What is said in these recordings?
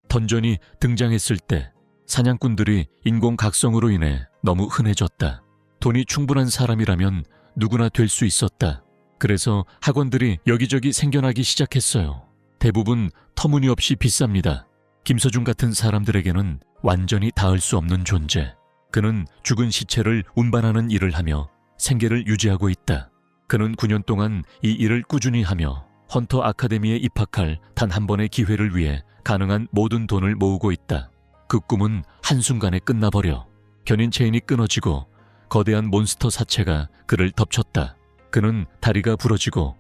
던전이 등장했을 때 사냥꾼들이 인공각성으로 인해 너무 흔해졌다. 돈이 충분한 사람이라면 누구나 될 수 있었다. 그래서 학원들이 여기저기 생겨나기 시작했어요. 대부분 터무니없이 비쌉니다. 김서중 같은 사람들에게는 완전히 닿을 수 없는 존재. 그는 죽은 시체를 운반하는 일을 하며 생계를 유지하고 있다. 그는 9년 동안 이 일을 꾸준히 하며 헌터 아카데미에 입학할 단 한 번의 기회를 위해 가능한 모든 돈을 모으고 있다. 그 꿈은 한순간에 끝나버려 견인 체인이 끊어지고 거대한 몬스터 사체가 그를 덮쳤다. 그는 다리가 부러지고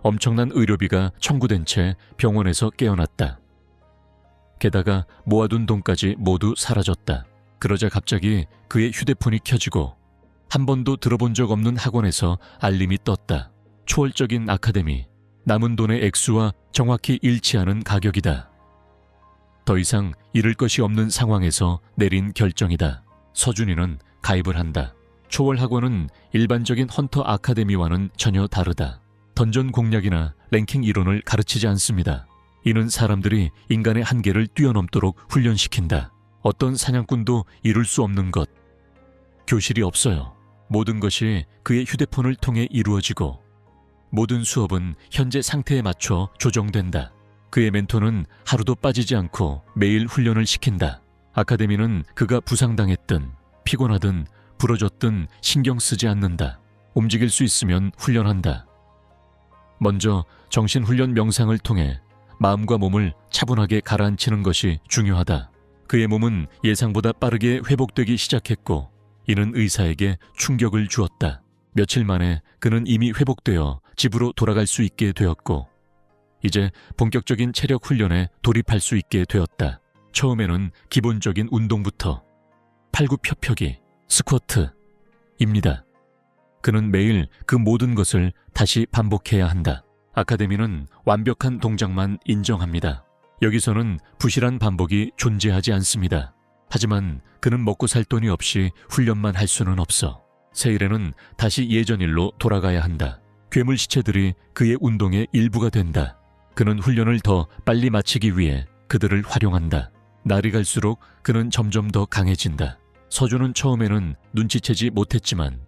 엄청난 의료비가 청구된 채 병원에서 깨어났다. 게다가 모아둔 돈까지 모두 사라졌다. 그러자 갑자기 그의 휴대폰이 켜지고 한 번도 들어본 적 없는 학원에서 알림이 떴다. 초월적인 아카데미, 남은 돈의 액수와 정확히 일치하는 가격이다. 더 이상 잃을 것이 없는 상황에서 내린 결정이다. 서준이는 가입을 한다. 초월학원은 일반적인 헌터 아카데미와는 전혀 다르다. 던전 공략이나 랭킹 이론을 가르치지 않습니다. 이는 사람들이 인간의 한계를 뛰어넘도록 훈련시킨다. 어떤 사냥꾼도 이룰 수 없는 것. 교실이 없어요. 모든 것이 그의 휴대폰을 통해 이루어지고 모든 수업은 현재 상태에 맞춰 조정된다. 그의 멘토는 하루도 빠지지 않고 매일 훈련을 시킨다. 아카데미는 그가 부상당했든 피곤하든 부러졌든 신경 쓰지 않는다. 움직일 수 있으면 훈련한다. 먼저 정신훈련 명상을 통해 마음과 몸을 차분하게 가라앉히는 것이 중요하다. 그의 몸은 예상보다 빠르게 회복되기 시작했고 이는 의사에게 충격을 주었다. 며칠 만에 그는 이미 회복되어 집으로 돌아갈 수 있게 되었고 이제 본격적인 체력 훈련에 돌입할 수 있게 되었다. 처음에는 기본적인 운동부터 팔굽혀펴기, 스쿼트입니다. 그는 매일 그 모든 것을 다시 반복해야 한다. 아카데미는 완벽한 동작만 인정합니다. 여기서는 부실한 반복이 존재하지 않습니다. 하지만 그는 먹고 살 돈이 없이 훈련만 할 수는 없어. 세일에는 다시 예전 일로 돌아가야 한다. 괴물 시체들이 그의 운동의 일부가 된다. 그는 훈련을 더 빨리 마치기 위해 그들을 활용한다. 날이 갈수록 그는 점점 더 강해진다. 서준은 처음에는 눈치채지 못했지만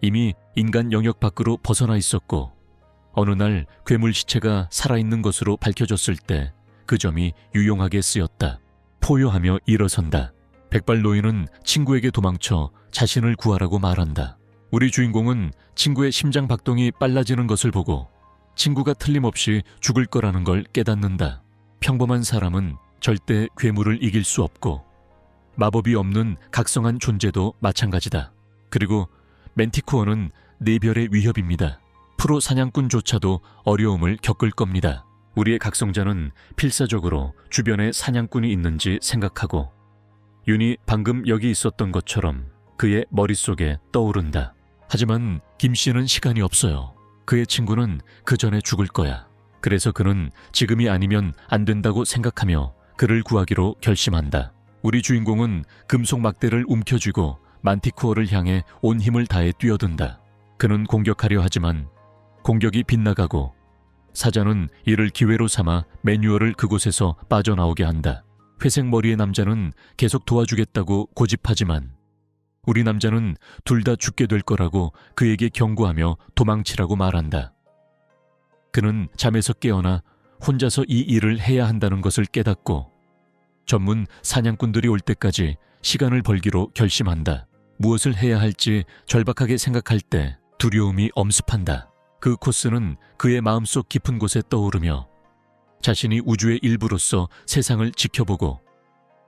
이미 인간 영역 밖으로 벗어나 있었고 어느 날 괴물 시체가 살아있는 것으로 밝혀졌을 때 그 점이 유용하게 쓰였다. 포효하며 일어선다. 백발 노인은 친구에게 도망쳐 자신을 구하라고 말한다. 우리 주인공은 친구의 심장 박동이 빨라지는 것을 보고 친구가 틀림없이 죽을 거라는 걸 깨닫는다. 평범한 사람은 절대 괴물을 이길 수 없고 마법이 없는 각성한 존재도 마찬가지다. 그리고 맨티코어는 네 별의 위협입니다. 프로 사냥꾼조차도 어려움을 겪을 겁니다. 우리의 각성자는 필사적으로 주변에 사냥꾼이 있는지 생각하고 윤이 방금 여기 있었던 것처럼 그의 머릿속에 떠오른다. 하지만 김 씨는 시간이 없어요. 그의 친구는 그 전에 죽을 거야. 그래서 그는 지금이 아니면 안 된다고 생각하며 그를 구하기로 결심한다. 우리 주인공은 금속 막대를 움켜쥐고 만티코어를 향해 온 힘을 다해 뛰어든다. 그는 공격하려 하지만 공격이 빗나가고 사자는 이를 기회로 삼아 매뉴얼을 그곳에서 빠져나오게 한다. 회색 머리의 남자는 계속 도와주겠다고 고집하지만 우리 남자는 둘 다 죽게 될 거라고 그에게 경고하며 도망치라고 말한다. 그는 잠에서 깨어나 혼자서 이 일을 해야 한다는 것을 깨닫고 전문 사냥꾼들이 올 때까지 시간을 벌기로 결심한다. 무엇을 해야 할지 절박하게 생각할 때 두려움이 엄습한다. 그 코스는 그의 마음속 깊은 곳에 떠오르며 자신이 우주의 일부로서 세상을 지켜보고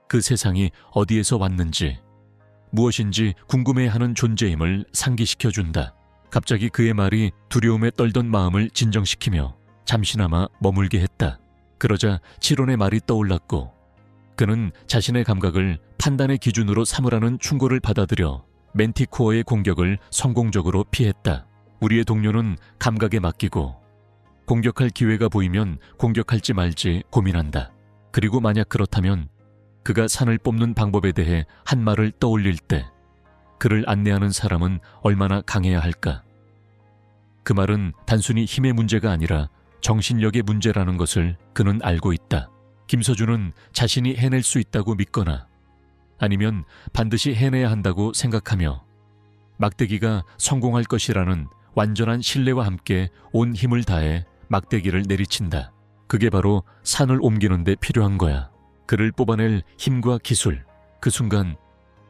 그 세상이 어디에서 왔는지 무엇인지 궁금해하는 존재임을 상기시켜준다. 갑자기 그의 말이 두려움에 떨던 마음을 진정시키며 잠시나마 머물게 했다. 그러자 치론의 말이 떠올랐고 그는 자신의 감각을 판단의 기준으로 삼으라는 충고를 받아들여 맨티코어의 공격을 성공적으로 피했다. 우리의 동료는 감각에 맡기고 공격할 기회가 보이면 공격할지 말지 고민한다. 그리고 만약 그렇다면 그가 산을 뽑는 방법에 대해 한 말을 떠올릴 때 그를 안내하는 사람은 얼마나 강해야 할까? 그 말은 단순히 힘의 문제가 아니라 정신력의 문제라는 것을 그는 알고 있다. 김서준은 자신이 해낼 수 있다고 믿거나 아니면 반드시 해내야 한다고 생각하며 막대기가 성공할 것이라는 완전한 신뢰와 함께 온 힘을 다해 막대기를 내리친다. 그게 바로 산을 옮기는 데 필요한 거야. 그를 뽑아낼 힘과 기술. 그 순간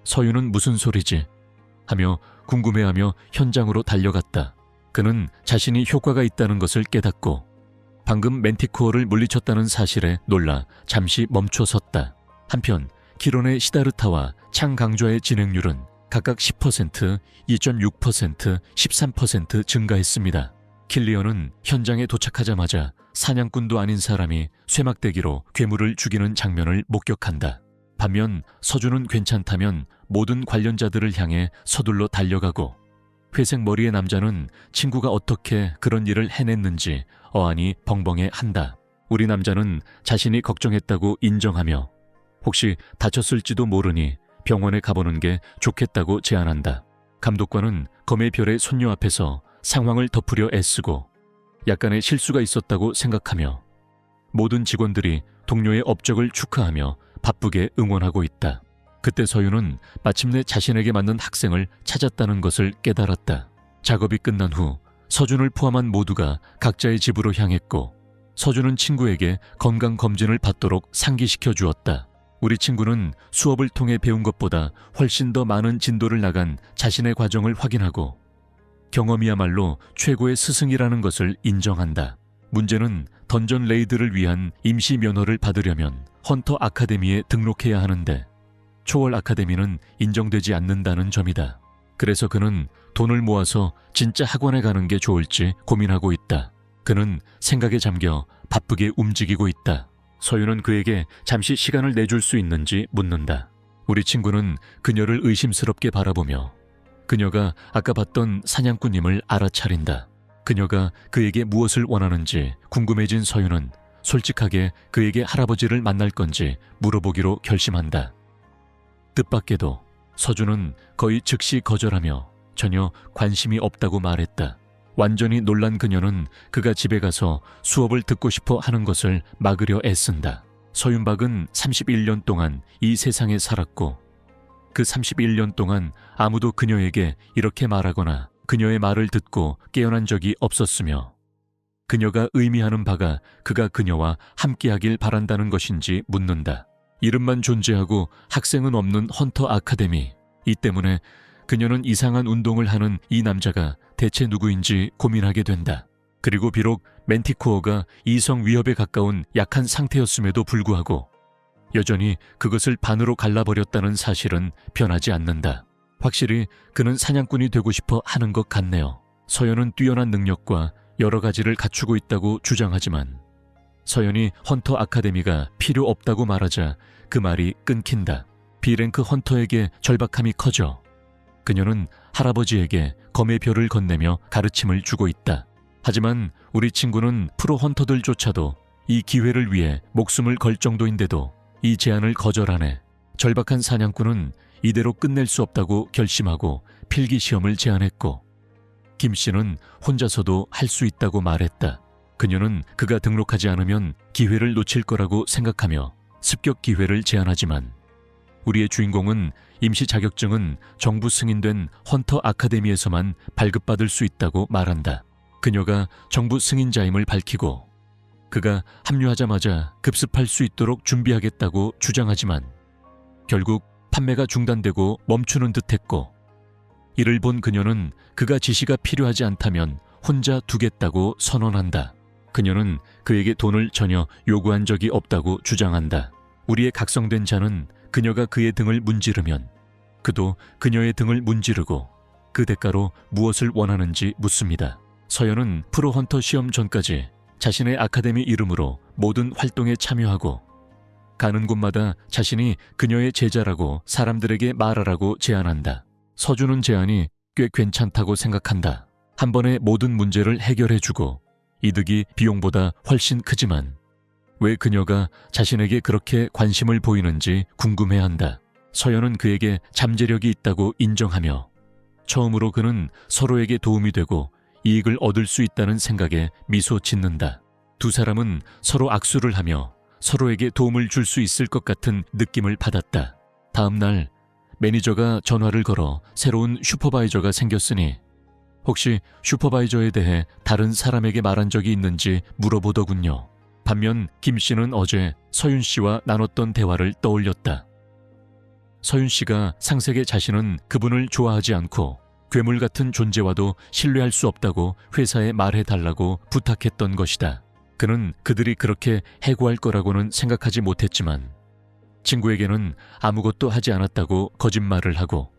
서윤은 무슨 소리지? 하며 궁금해하며 현장으로 달려갔다. 그는 자신이 효과가 있다는 것을 깨닫고 방금 맨티코어를 물리쳤다는 사실에 놀라 잠시 멈춰 섰다. 한편 기론의 시다르타와 창강좌의 진행률은 각각 10%, 2.6%, 13% 증가했습니다. 킬리언은 현장에 도착하자마자 사냥꾼도 아닌 사람이 쇠막대기로 괴물을 죽이는 장면을 목격한다. 반면 서준은 괜찮다면 모든 관련자들을 향해 서둘러 달려가고 회색 머리의 남자는 친구가 어떻게 그런 일을 해냈는지 어안이 벙벙해한다. 우리 남자는 자신이 걱정했다고 인정하며 혹시 다쳤을지도 모르니 병원에 가보는 게 좋겠다고 제안한다. 감독관은 검의 별의 손녀 앞에서 상황을 덮으려 애쓰고 약간의 실수가 있었다고 생각하며 모든 직원들이 동료의 업적을 축하하며 바쁘게 응원하고 있다. 그때 서윤은 마침내 자신에게 맞는 학생을 찾았다는 것을 깨달았다. 작업이 끝난 후 서준을 포함한 모두가 각자의 집으로 향했고 서준은 친구에게 건강검진을 받도록 상기시켜 주었다. 우리 친구는 수업을 통해 배운 것보다 훨씬 더 많은 진도를 나간 자신의 과정을 확인하고 경험이야말로 최고의 스승이라는 것을 인정한다. 문제는 던전 레이드를 위한 임시 면허를 받으려면 헌터 아카데미에 등록해야 하는데 초월 아카데미는 인정되지 않는다는 점이다. 그래서 그는 돈을 모아서 진짜 학원에 가는 게 좋을지 고민하고 있다. 그는 생각에 잠겨 바쁘게 움직이고 있다. 서윤은 그에게 잠시 시간을 내줄 수 있는지 묻는다. 우리 친구는 그녀를 의심스럽게 바라보며 그녀가 아까 봤던 사냥꾼임을 알아차린다. 그녀가 그에게 무엇을 원하는지 궁금해진 서윤은 솔직하게 그에게 할아버지를 만날 건지 물어보기로 결심한다. 뜻밖에도 서준은 거의 즉시 거절하며 전혀 관심이 없다고 말했다. 완전히 놀란 그녀는 그가 집에 가서 수업을 듣고 싶어 하는 것을 막으려 애쓴다. 서윤박은 31년 동안 이 세상에 살았고 그 31년 동안 아무도 그녀에게 이렇게 말하거나 그녀의 말을 듣고 깨어난 적이 없었으며 그녀가 의미하는 바가 그가 그녀와 함께하길 바란다는 것인지 묻는다. 이름만 존재하고 학생은 없는 헌터 아카데미. 이 때문에 그녀는 이상한 운동을 하는 이 남자가 대체 누구인지 고민하게 된다. 그리고 비록 맨티코어가 이성 위협에 가까운 약한 상태였음에도 불구하고 여전히 그것을 반으로 갈라버렸다는 사실은 변하지 않는다. 확실히 그는 사냥꾼이 되고 싶어 하는 것 같네요. 서연은 뛰어난 능력과 여러 가지를 갖추고 있다고 주장하지만 서연이 헌터 아카데미가 필요 없다고 말하자 그 말이 끊긴다. B랭크 헌터에게 절박함이 커져 그녀는 할아버지에게 검의 별을 건네며 가르침을 주고 있다. 하지만 우리 친구는 프로 헌터들조차도 이 기회를 위해 목숨을 걸 정도인데도 이 제안을 거절하네. 절박한 사냥꾼은 이대로 끝낼 수 없다고 결심하고 필기시험을 제안했고 김 씨는 혼자서도 할 수 있다고 말했다. 그녀는 그가 등록하지 않으면 기회를 놓칠 거라고 생각하며 습격 기회를 제안하지만 우리의 주인공은 임시 자격증은 정부 승인된 헌터 아카데미에서만 발급받을 수 있다고 말한다. 그녀가 정부 승인자임을 밝히고 그가 합류하자마자 급습할 수 있도록 준비하겠다고 주장하지만 결국 판매가 중단되고 멈추는 듯했고 이를 본 그녀는 그가 지시가 필요하지 않다면 혼자 두겠다고 선언한다. 그녀는 그에게 돈을 전혀 요구한 적이 없다고 주장한다. 우리의 각성된 자는 그녀가 그의 등을 문지르면 그도 그녀의 등을 문지르고 그 대가로 무엇을 원하는지 묻습니다. 서연은 프로 헌터 시험 전까지 자신의 아카데미 이름으로 모든 활동에 참여하고 가는 곳마다 자신이 그녀의 제자라고 사람들에게 말하라고 제안한다. 서준은 제안이 꽤 괜찮다고 생각한다. 한 번에 모든 문제를 해결해주고 이득이 비용보다 훨씬 크지만 왜 그녀가 자신에게 그렇게 관심을 보이는지 궁금해한다. 서연은 그에게 잠재력이 있다고 인정하며 처음으로 그는 서로에게 도움이 되고 이익을 얻을 수 있다는 생각에 미소 짓는다. 두 사람은 서로 악수를 하며 서로에게 도움을 줄 수 있을 것 같은 느낌을 받았다. 다음 날 매니저가 전화를 걸어 새로운 슈퍼바이저가 생겼으니 혹시 슈퍼바이저에 대해 다른 사람에게 말한 적이 있는지 물어보더군요. 반면 김 씨는 어제 서윤 씨와 나눴던 대화를 떠올렸다. 서윤 씨가 상세게 자신은 그분을 좋아하지 않고 괴물 같은 존재와도 신뢰할 수 없다고 회사에 말해달라고 부탁했던 것이다. 그는 그들이 그렇게 해고할 거라고는 생각하지 못했지만 친구에게는 아무것도 하지 않았다고 거짓말을 하고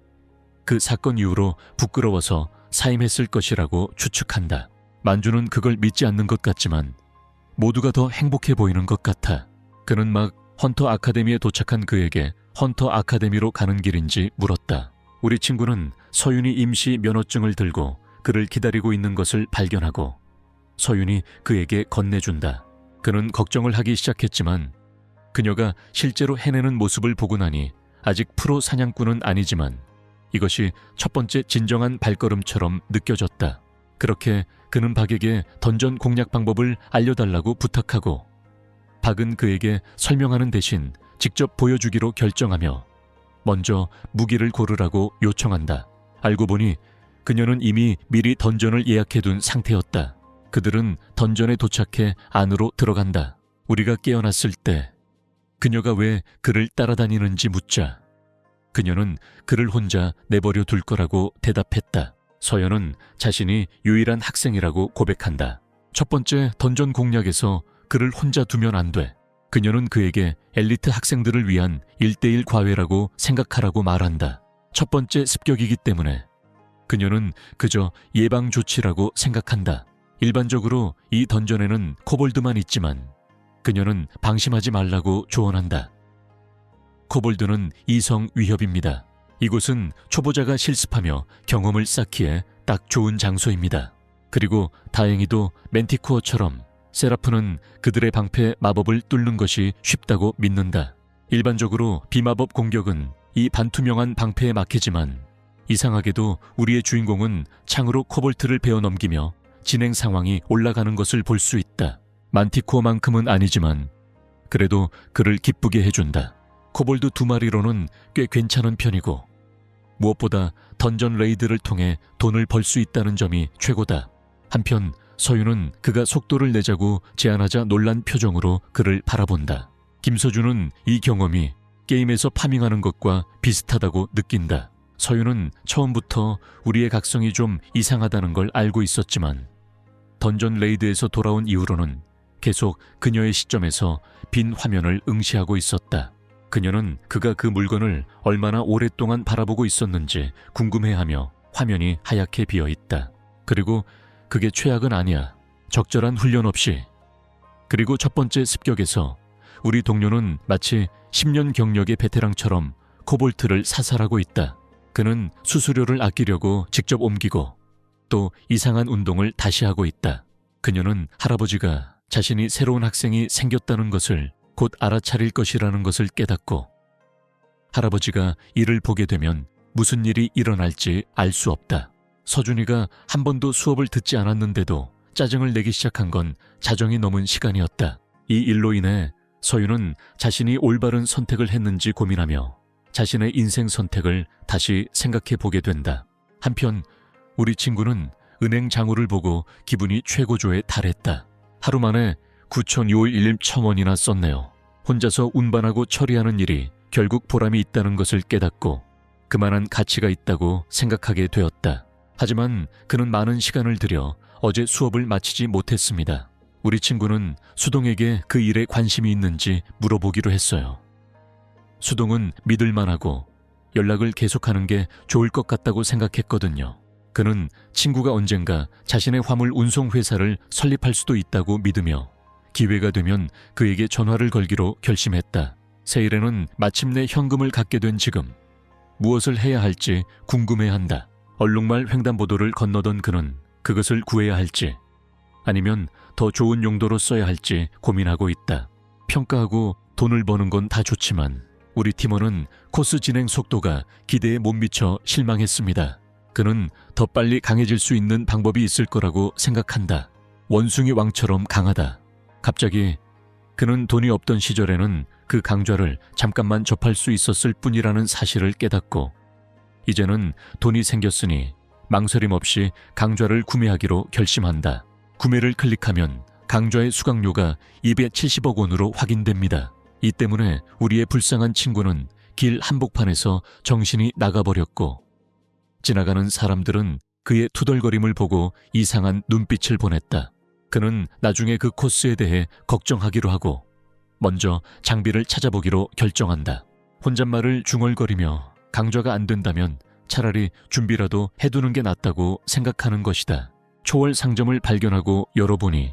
그 사건 이후로 부끄러워서 사임했을 것이라고 추측한다. 만주는 그걸 믿지 않는 것 같지만 모두가 더 행복해 보이는 것 같아. 그는 막 헌터 아카데미에 도착한 그에게 헌터 아카데미로 가는 길인지 물었다. 우리 친구는 서윤이 임시 면허증을 들고 그를 기다리고 있는 것을 발견하고 서윤이 그에게 건네준다. 그는 걱정을 하기 시작했지만 그녀가 실제로 해내는 모습을 보고 나니 아직 프로 사냥꾼은 아니지만 이것이 첫 번째 진정한 발걸음처럼 느껴졌다. 그렇게 그는 박에게 던전 공략 방법을 알려달라고 부탁하고 박은 그에게 설명하는 대신 직접 보여주기로 결정하며 먼저 무기를 고르라고 요청한다. 알고 보니 그녀는 이미 미리 던전을 예약해둔 상태였다. 그들은 던전에 도착해 안으로 들어간다. 우리가 깨어났을 때 그녀가 왜 그를 따라다니는지 묻자 그녀는 그를 혼자 내버려 둘 거라고 대답했다. 서연은 자신이 유일한 학생이라고 고백한다. 첫 번째 던전 공략에서 그를 혼자 두면 안 돼. 그녀는 그에게 엘리트 학생들을 위한 1:1 과외라고 생각하라고 말한다. 첫 번째 습격이기 때문에 그녀는 그저 예방 조치라고 생각한다. 일반적으로 이 던전에는 코볼드만 있지만 그녀는 방심하지 말라고 조언한다. 코볼드는 이성 위협입니다. 이곳은 초보자가 실습하며 경험을 쌓기에 딱 좋은 장소입니다. 그리고 다행히도 멘티코어처럼 세라프는 그들의 방패 마법을 뚫는 것이 쉽다고 믿는다. 일반적으로 비마법 공격은 이 반투명한 방패에 막히지만 이상하게도 우리의 주인공은 창으로 코볼트를 베어 넘기며 진행 상황이 올라가는 것을 볼 수 있다. 만티코어만큼은 아니지만 그래도 그를 기쁘게 해준다. 코볼드 2마리로는 꽤 괜찮은 편이고 무엇보다 던전 레이드를 통해 돈을 벌 수 있다는 점이 최고다. 한편 서윤은 그가 속도를 내자고 제안하자 놀란 표정으로 그를 바라본다. 김서준은 이 경험이 게임에서 파밍하는 것과 비슷하다고 느낀다. 서윤은 처음부터 우리의 각성이 좀 이상하다는 걸 알고 있었지만 던전 레이드에서 돌아온 이후로는 계속 그녀의 시점에서 빈 화면을 응시하고 있었다. 그녀는 그가 그 물건을 얼마나 오랫동안 바라보고 있었는지 궁금해하며 화면이 하얗게 비어있다. 그리고 그게 최악은 아니야. 적절한 훈련 없이. 그리고 첫 번째 습격에서 우리 동료는 마치 10년 경력의 베테랑처럼 코볼트를 사살하고 있다. 그는 수수료를 아끼려고 직접 옮기고 또 이상한 운동을 다시 하고 있다. 그녀는 할아버지가 자신이 새로운 학생이 생겼다는 것을 곧 알아차릴 것이라는 것을 깨닫고 할아버지가 이를 보게 되면 무슨 일이 일어날지 알 수 없다. 서준이가 한 번도 수업을 듣지 않았는데도 짜증을 내기 시작한 건 자정이 넘은 시간이었다. 이 일로 인해 서윤은 자신이 올바른 선택을 했는지 고민하며 자신의 인생 선택을 다시 생각해 보게 된다. 한편 우리 친구는 은행 장부를 보고 기분이 최고조에 달했다. 하루 만에 9,611,000원이나 썼네요. 혼자서 운반하고 처리하는 일이 결국 보람이 있다는 것을 깨닫고 그만한 가치가 있다고 생각하게 되었다. 하지만 그는 많은 시간을 들여 어제 수업을 마치지 못했습니다. 우리 친구는 수동에게 그 일에 관심이 있는지 물어보기로 했어요. 수동은 믿을만하고 연락을 계속하는 게 좋을 것 같다고 생각했거든요. 그는 친구가 언젠가 자신의 화물 운송 회사를 설립할 수도 있다고 믿으며 기회가 되면 그에게 전화를 걸기로 결심했다. 세일에는 마침내 현금을 갖게 된 지금 무엇을 해야 할지 궁금해한다. 얼룩말 횡단보도를 건너던 그는 그것을 구해야 할지 아니면 더 좋은 용도로 써야 할지 고민하고 있다. 평가하고 돈을 버는 건 다 좋지만 우리 팀원은 코스 진행 속도가 기대에 못 미쳐 실망했습니다. 그는 더 빨리 강해질 수 있는 방법이 있을 거라고 생각한다. 원숭이 왕처럼 강하다. 갑자기 그는 돈이 없던 시절에는 그 강좌를 잠깐만 접할 수 있었을 뿐이라는 사실을 깨닫고 이제는 돈이 생겼으니 망설임 없이 강좌를 구매하기로 결심한다. 구매를 클릭하면 강좌의 수강료가 270억 원으로 확인됩니다. 이 때문에 우리의 불쌍한 친구는 길 한복판에서 정신이 나가버렸고 지나가는 사람들은 그의 투덜거림을 보고 이상한 눈빛을 보냈다. 그는 나중에 그 코스에 대해 걱정하기로 하고 먼저 장비를 찾아보기로 결정한다. 혼잣말을 중얼거리며 강좌가 안 된다면 차라리 준비라도 해두는 게 낫다고 생각하는 것이다. 초월 상점을 발견하고 열어보니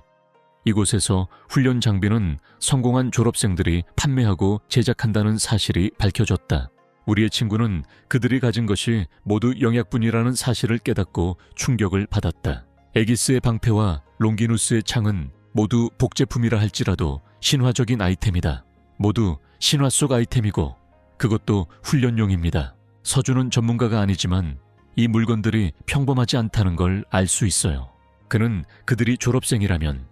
이곳에서 훈련 장비는 성공한 졸업생들이 판매하고 제작한다는 사실이 밝혀졌다. 우리의 친구는 그들이 가진 것이 모두 영약분이라는 사실을 깨닫고 충격을 받았다. 에기스의 방패와 롱기누스의 창은 모두 복제품이라 할지라도 신화적인 아이템이다. 모두 신화 속 아이템이고 그것도 훈련용입니다. 서준은 전문가가 아니지만 이 물건들이 평범하지 않다는 걸 알 수 있어요. 그는 그들이 졸업생이라면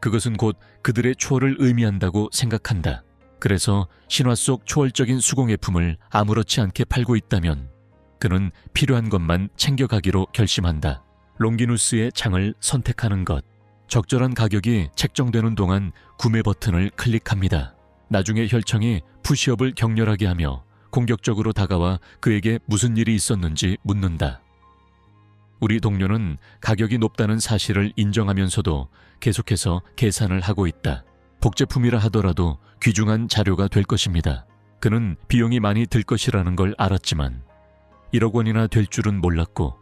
그것은 곧 그들의 초월을 의미한다고 생각한다. 그래서 신화 속 초월적인 수공예품을 아무렇지 않게 팔고 있다면 그는 필요한 것만 챙겨가기로 결심한다. 롱기누스의 창을 선택하는 것. 적절한 가격이 책정되는 동안 구매 버튼을 클릭합니다. 나중에 혈청이 푸시업을 격렬하게 하며 공격적으로 다가와 그에게 무슨 일이 있었는지 묻는다. 우리 동료는 가격이 높다는 사실을 인정하면서도 계속해서 계산을 하고 있다. 복제품이라 하더라도 귀중한 자료가 될 것입니다. 그는 비용이 많이 들 것이라는 걸 알았지만 1억 원이나 될 줄은 몰랐고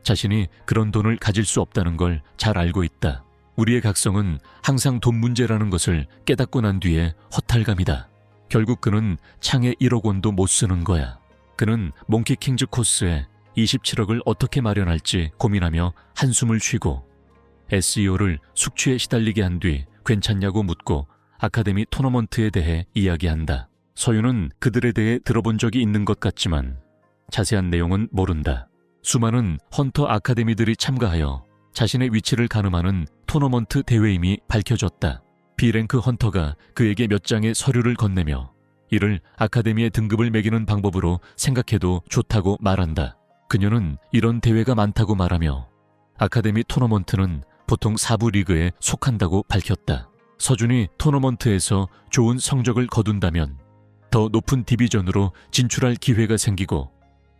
자신이 그런 돈을 가질 수 없다는 걸 잘 알고 있다. 우리의 각성은 항상 돈 문제라는 것을 깨닫고 난 뒤에 허탈감이다. 결국 그는 창에 1억 원도 못 쓰는 거야. 그는 몽키킹즈 코스에 27억을 어떻게 마련할지 고민하며 한숨을 쉬고 SEO를 숙취에 시달리게 한 뒤 괜찮냐고 묻고 아카데미 토너먼트에 대해 이야기한다. 서유는 그들에 대해 들어본 적이 있는 것 같지만 자세한 내용은 모른다. 수많은 헌터 아카데미들이 참가하여 자신의 위치를 가늠하는 토너먼트 대회임이 밝혀졌다. B랭크 헌터가 그에게 몇 장의 서류를 건네며 이를 아카데미의 등급을 매기는 방법으로 생각해도 좋다고 말한다. 그녀는 이런 대회가 많다고 말하며 아카데미 토너먼트는 보통 4부 리그에 속한다고 밝혔다. 서준이 토너먼트에서 좋은 성적을 거둔다면 더 높은 디비전으로 진출할 기회가 생기고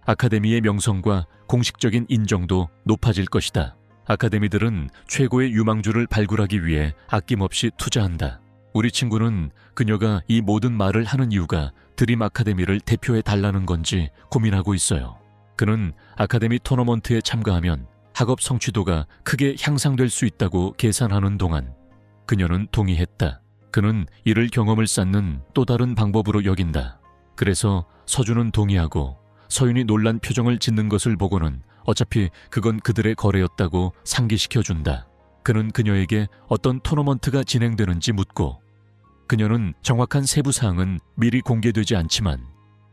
아카데미의 명성과 공식적인 인정도 높아질 것이다. 아카데미들은 최고의 유망주를 발굴하기 위해 아낌없이 투자한다. 우리 친구는 그녀가 이 모든 말을 하는 이유가 드림 아카데미를 대표해 달라는 건지 고민하고 있어요. 그는 아카데미 토너먼트에 참가하면 학업 성취도가 크게 향상될 수 있다고 계산하는 동안 그녀는 동의했다. 그는 이를 경험을 쌓는 또 다른 방법으로 여긴다. 그래서 서준은 동의하고 서윤이 놀란 표정을 짓는 것을 보고는 어차피 그건 그들의 거래였다고 상기시켜준다. 그는 그녀에게 어떤 토너먼트가 진행되는지 묻고 그녀는 정확한 세부 사항은 미리 공개되지 않지만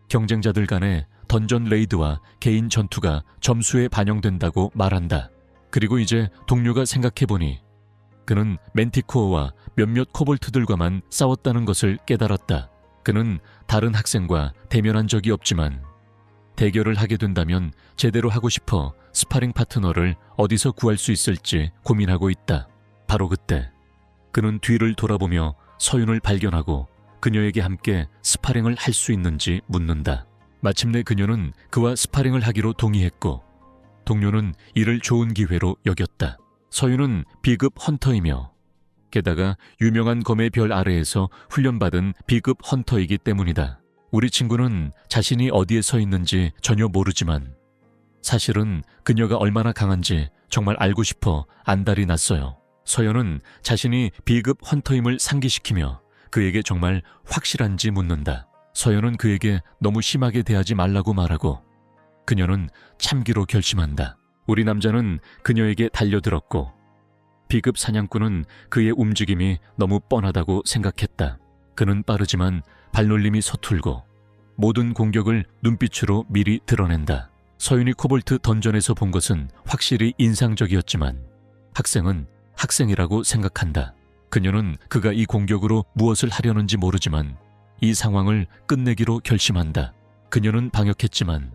경쟁자들 간의 던전 레이드와 개인 전투가 점수에 반영된다고 말한다. 그리고 이제 동료가 생각해보니 그는 멘티코어와 몇몇 코볼트들과만 싸웠다는 것을 깨달았다. 그는 다른 학생과 대면한 적이 없지만 대결을 하게 된다면 제대로 하고 싶어 스파링 파트너를 어디서 구할 수 있을지 고민하고 있다. 바로 그때 그는 뒤를 돌아보며 서윤을 발견하고 그녀에게 함께 스파링을 할 수 있는지 묻는다. 마침내 그녀는 그와 스파링을 하기로 동의했고 동료는 이를 좋은 기회로 여겼다. 서윤은 B급 헌터이며 게다가 유명한 검의 별 아래에서 훈련받은 B급 헌터이기 때문이다. 우리 친구는 자신이 어디에 서 있는지 전혀 모르지만 사실은 그녀가 얼마나 강한지 정말 알고 싶어 안달이 났어요. 서연은 자신이 B급 헌터임을 상기시키며 그에게 정말 확실한지 묻는다. 서연은 그에게 너무 심하게 대하지 말라고 말하고 그녀는 참기로 결심한다. 우리 남자는 그녀에게 달려들었고 B급 사냥꾼은 그의 움직임이 너무 뻔하다고 생각했다. 그는 빠르지만 발놀림이 서툴고 모든 공격을 눈빛으로 미리 드러낸다. 서윤이 코볼트 던전에서 본 것은 확실히 인상적이었지만 학생은 학생이라고 생각한다. 그녀는 그가 이 공격으로 무엇을 하려는지 모르지만 이 상황을 끝내기로 결심한다. 그녀는 방역했지만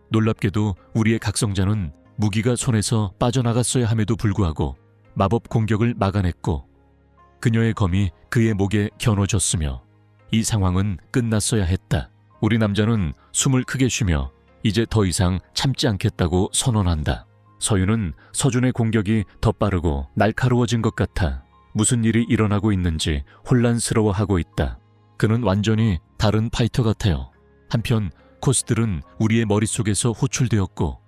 놀랍게도 우리의 각성자는 무기가 손에서 빠져나갔어야 함에도 불구하고 마법 공격을 막아냈고 그녀의 검이 그의 목에 겨눠졌으며 이 상황은 끝났어야 했다. 우리 남자는 숨을 크게 쉬며 이제 더 이상 참지 않겠다고 선언한다. 서윤은 서준의 공격이 더 빠르고 날카로워진 것 같아 무슨 일이 일어나고 있는지 혼란스러워하고 있다. 그는 완전히 다른 파이터 같아요. 한편 코스들은 우리의 머릿속에서 호출되었고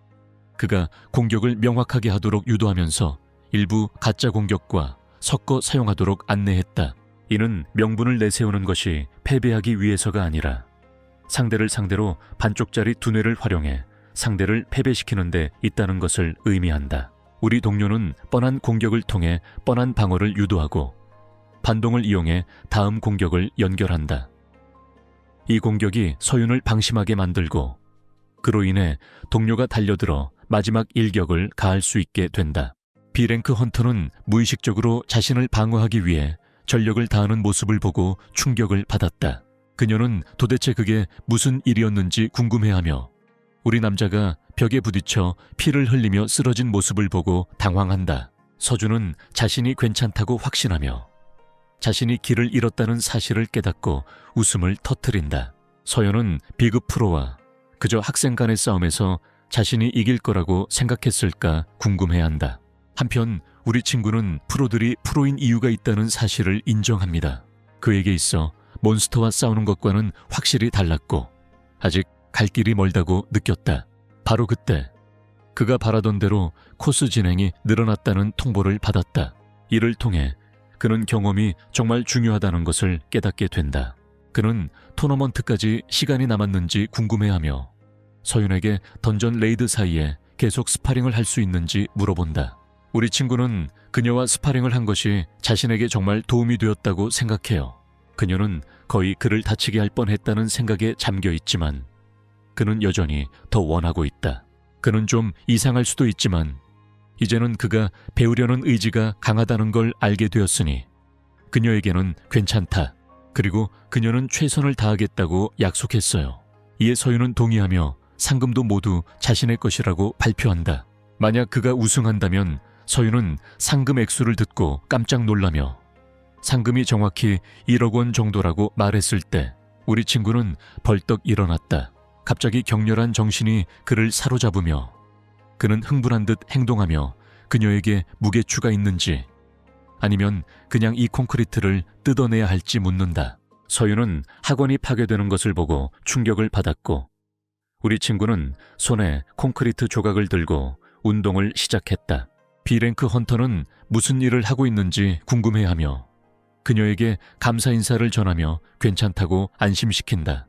그가 공격을 명확하게 하도록 유도하면서 일부 가짜 공격과 섞어 사용하도록 안내했다. 이는 명분을 내세우는 것이 패배하기 위해서가 아니라 상대를 상대로 반쪽짜리 두뇌를 활용해 상대를 패배시키는 데 있다는 것을 의미한다. 우리 동료는 뻔한 공격을 통해 뻔한 방어를 유도하고 반동을 이용해 다음 공격을 연결한다. 이 공격이 서윤을 방심하게 만들고 그로 인해 동료가 달려들어 마지막 일격을 가할 수 있게 된다. B랭크 헌터는 무의식적으로 자신을 방어하기 위해 전력을 다하는 모습을 보고 충격을 받았다. 그녀는 도대체 그게 무슨 일이었는지 궁금해하며 우리 남자가 벽에 부딪혀 피를 흘리며 쓰러진 모습을 보고 당황한다. 서준은 자신이 괜찮다고 확신하며 자신이 길을 잃었다는 사실을 깨닫고 웃음을 터뜨린다. 서연은 비급 프로와 그저 학생 간의 싸움에서 자신이 이길 거라고 생각했을까 궁금해한다. 한편 우리 친구는 프로들이 프로인 이유가 있다는 사실을 인정합니다. 그에게 있어 몬스터와 싸우는 것과는 확실히 달랐고 아직 갈 길이 멀다고 느꼈다. 바로 그때 그가 바라던 대로 코스 진행이 늘어났다는 통보를 받았다. 이를 통해 그는 경험이 정말 중요하다는 것을 깨닫게 된다. 그는 토너먼트까지 시간이 남았는지 궁금해하며 서윤에게 던전 레이드 사이에 계속 스파링을 할 수 있는지 물어본다. 우리 친구는 그녀와 스파링을 한 것이 자신에게 정말 도움이 되었다고 생각해요. 그녀는 거의 그를 다치게 할 뻔했다는 생각에 잠겨 있지만 그는 여전히 더 원하고 있다. 그는 좀 이상할 수도 있지만 이제는 그가 배우려는 의지가 강하다는 걸 알게 되었으니 그녀에게는 괜찮다. 그리고 그녀는 최선을 다하겠다고 약속했어요. 이에 서윤은 동의하며 상금도 모두 자신의 것이라고 발표한다. 만약 그가 우승한다면 서윤은 상금 액수를 듣고 깜짝 놀라며 상금이 정확히 1억 원 정도라고 말했을 때 우리 친구는 벌떡 일어났다. 갑자기 격렬한 정신이 그를 사로잡으며 그는 흥분한 듯 행동하며 그녀에게 무게추가 있는지 아니면 그냥 이 콘크리트를 뜯어내야 할지 묻는다. 서윤은 학원이 파괴되는 것을 보고 충격을 받았고 우리 친구는 손에 콘크리트 조각을 들고 운동을 시작했다. B랭크 헌터는 무슨 일을 하고 있는지 궁금해하며 그녀에게 감사 인사를 전하며 괜찮다고 안심시킨다.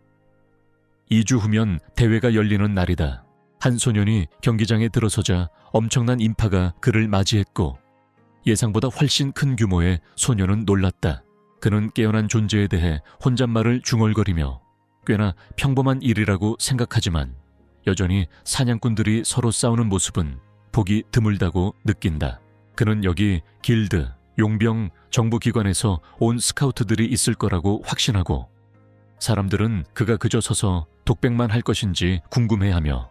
2주 후면 대회가 열리는 날이다. 한 소년이 경기장에 들어서자 엄청난 인파가 그를 맞이했고 예상보다 훨씬 큰 규모의 소년은 놀랐다. 그는 깨어난 존재에 대해 혼잣말을 중얼거리며 꽤나 평범한 일이라고 생각하지만 여전히 사냥꾼들이 서로 싸우는 모습은 보기 드물다고 느낀다. 그는 여기 길드, 용병, 정부기관에서 온 스카우트들이 있을 거라고 확신하고 사람들은 그가 그저 서서 독백만 할 것인지 궁금해하며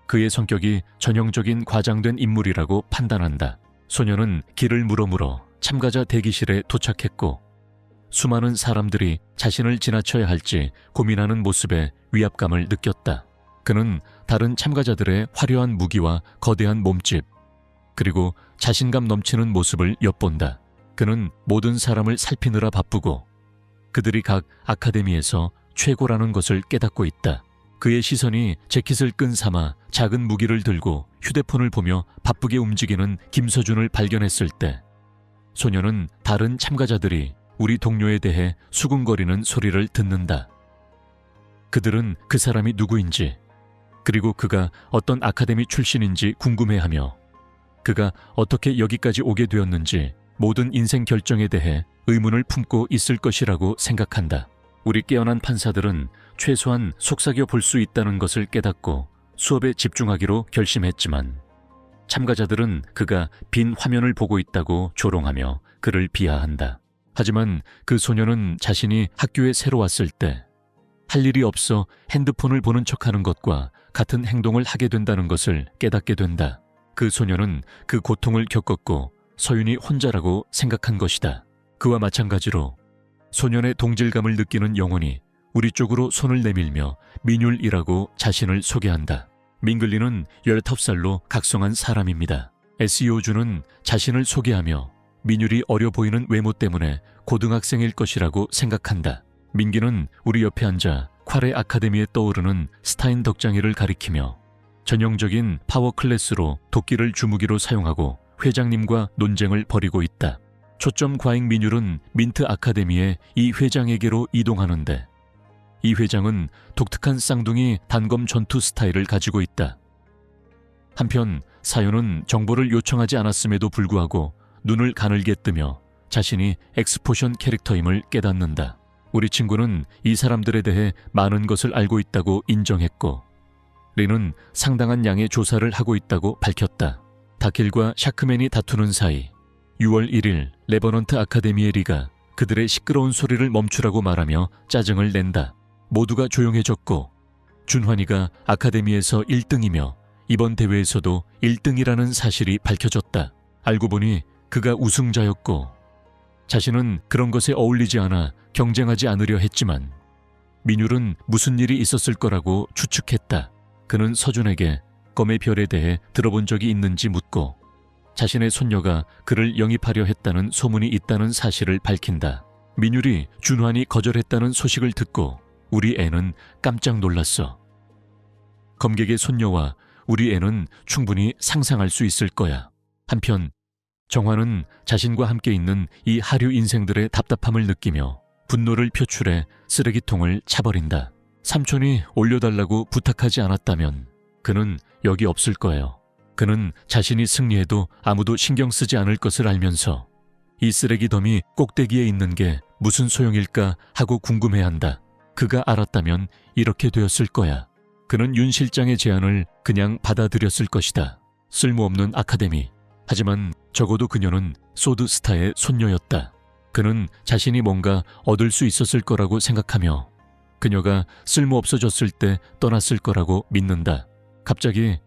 그의 성격이 전형적인 과장된 인물이라고 판단한다. 소녀는 길을 물어물어 참가자 대기실에 도착했고 수많은 사람들이 자신을 지나쳐야 할지 고민하는 모습에 위압감을 느꼈다. 그는 다른 참가자들의 화려한 무기와 거대한 몸집 그리고 자신감 넘치는 모습을 엿본다. 그는 모든 사람을 살피느라 바쁘고 그들이 각 아카데미에서 최고라는 것을 깨닫고 있다. 그의 시선이 재킷을 끈 삼아 작은 무기를 들고 휴대폰을 보며 바쁘게 움직이는 김서준을 발견했을 때 소녀는 다른 참가자들이 우리 동료에 대해 수군거리는 소리를 듣는다. 그들은 그 사람이 누구인지 그리고 그가 어떤 아카데미 출신인지 궁금해하며 그가 어떻게 여기까지 오게 되었는지 모든 인생 결정에 대해 의문을 품고 있을 것이라고 생각한다. 우리 깨어난 판사들은 최소한 속삭여 볼 수 있다는 것을 깨닫고 수업에 집중하기로 결심했지만 참가자들은 그가 빈 화면을 보고 있다고 조롱하며 그를 비하한다. 하지만 그 소녀는 자신이 학교에 새로 왔을 때 할 일이 없어 핸드폰을 보는 척하는 것과 같은 행동을 하게 된다는 것을 깨닫게 된다. 그 소녀는 그 고통을 겪었고 서윤이 혼자라고 생각한 것이다. 그와 마찬가지로 소년의 동질감을 느끼는 영혼이 우리 쪽으로 손을 내밀며 민율이라고 자신을 소개한다. 민글리는 15살로 각성한 사람입니다. SEO주는 자신을 소개하며 민율이 어려 보이는 외모 때문에 고등학생일 것이라고 생각한다. 민기는 우리 옆에 앉아 콰레 아카데미에 떠오르는 스타인 덕장이를 가리키며 전형적인 파워 클래스로 도끼를 주무기로 사용하고 회장님과 논쟁을 벌이고 있다. 초점 과잉 민율은 민트 아카데미의 이 회장에게로 이동하는데 이 회장은 독특한 쌍둥이 단검 전투 스타일을 가지고 있다. 한편 사연은 정보를 요청하지 않았음에도 불구하고 눈을 가늘게 뜨며 자신이 엑스포션 캐릭터임을 깨닫는다. 우리 친구는 이 사람들에 대해 많은 것을 알고 있다고 인정했고 리는 상당한 양의 조사를 하고 있다고 밝혔다. 다킬과 샤크맨이 다투는 사이 6월 1일 레버넌트 아카데미의 리가 그들의 시끄러운 소리를 멈추라고 말하며 짜증을 낸다. 모두가 조용해졌고 준환이가 아카데미에서 1등이며 이번 대회에서도 1등이라는 사실이 밝혀졌다. 알고 보니 그가 우승자였고 자신은 그런 것에 어울리지 않아 경쟁하지 않으려 했지만 민율은 무슨 일이 있었을 거라고 추측했다. 그는 서준에게 검의 별에 대해 들어본 적이 있는지 묻고 자신의 손녀가 그를 영입하려 했다는 소문이 있다는 사실을 밝힌다. 민율이 준환이 거절했다는 소식을 듣고 우리 애는 깜짝 놀랐어. 검객의 손녀와 우리 애는 충분히 상상할 수 있을 거야. 한편 정환은 자신과 함께 있는 이 하류 인생들의 답답함을 느끼며 분노를 표출해 쓰레기통을 차버린다. 삼촌이 올려달라고 부탁하지 않았다면 그는 여기 없을 거예요. 그는 자신이 승리해도 아무도 신경 쓰지 않을 것을 알면서 이 쓰레기 더미 꼭대기에 있는 게 무슨 소용일까 하고 궁금해한다. 그가 알았다면 이렇게 되었을 거야. 그는 윤 실장의 제안을 그냥 받아들였을 것이다. 쓸모없는 아카데미. 하지만 적어도 그녀는 소드스타의 손녀였다. 그는 자신이 뭔가 얻을 수 있었을 거라고 생각하며 그녀가 쓸모없어졌을 때 떠났을 거라고 믿는다. 갑자기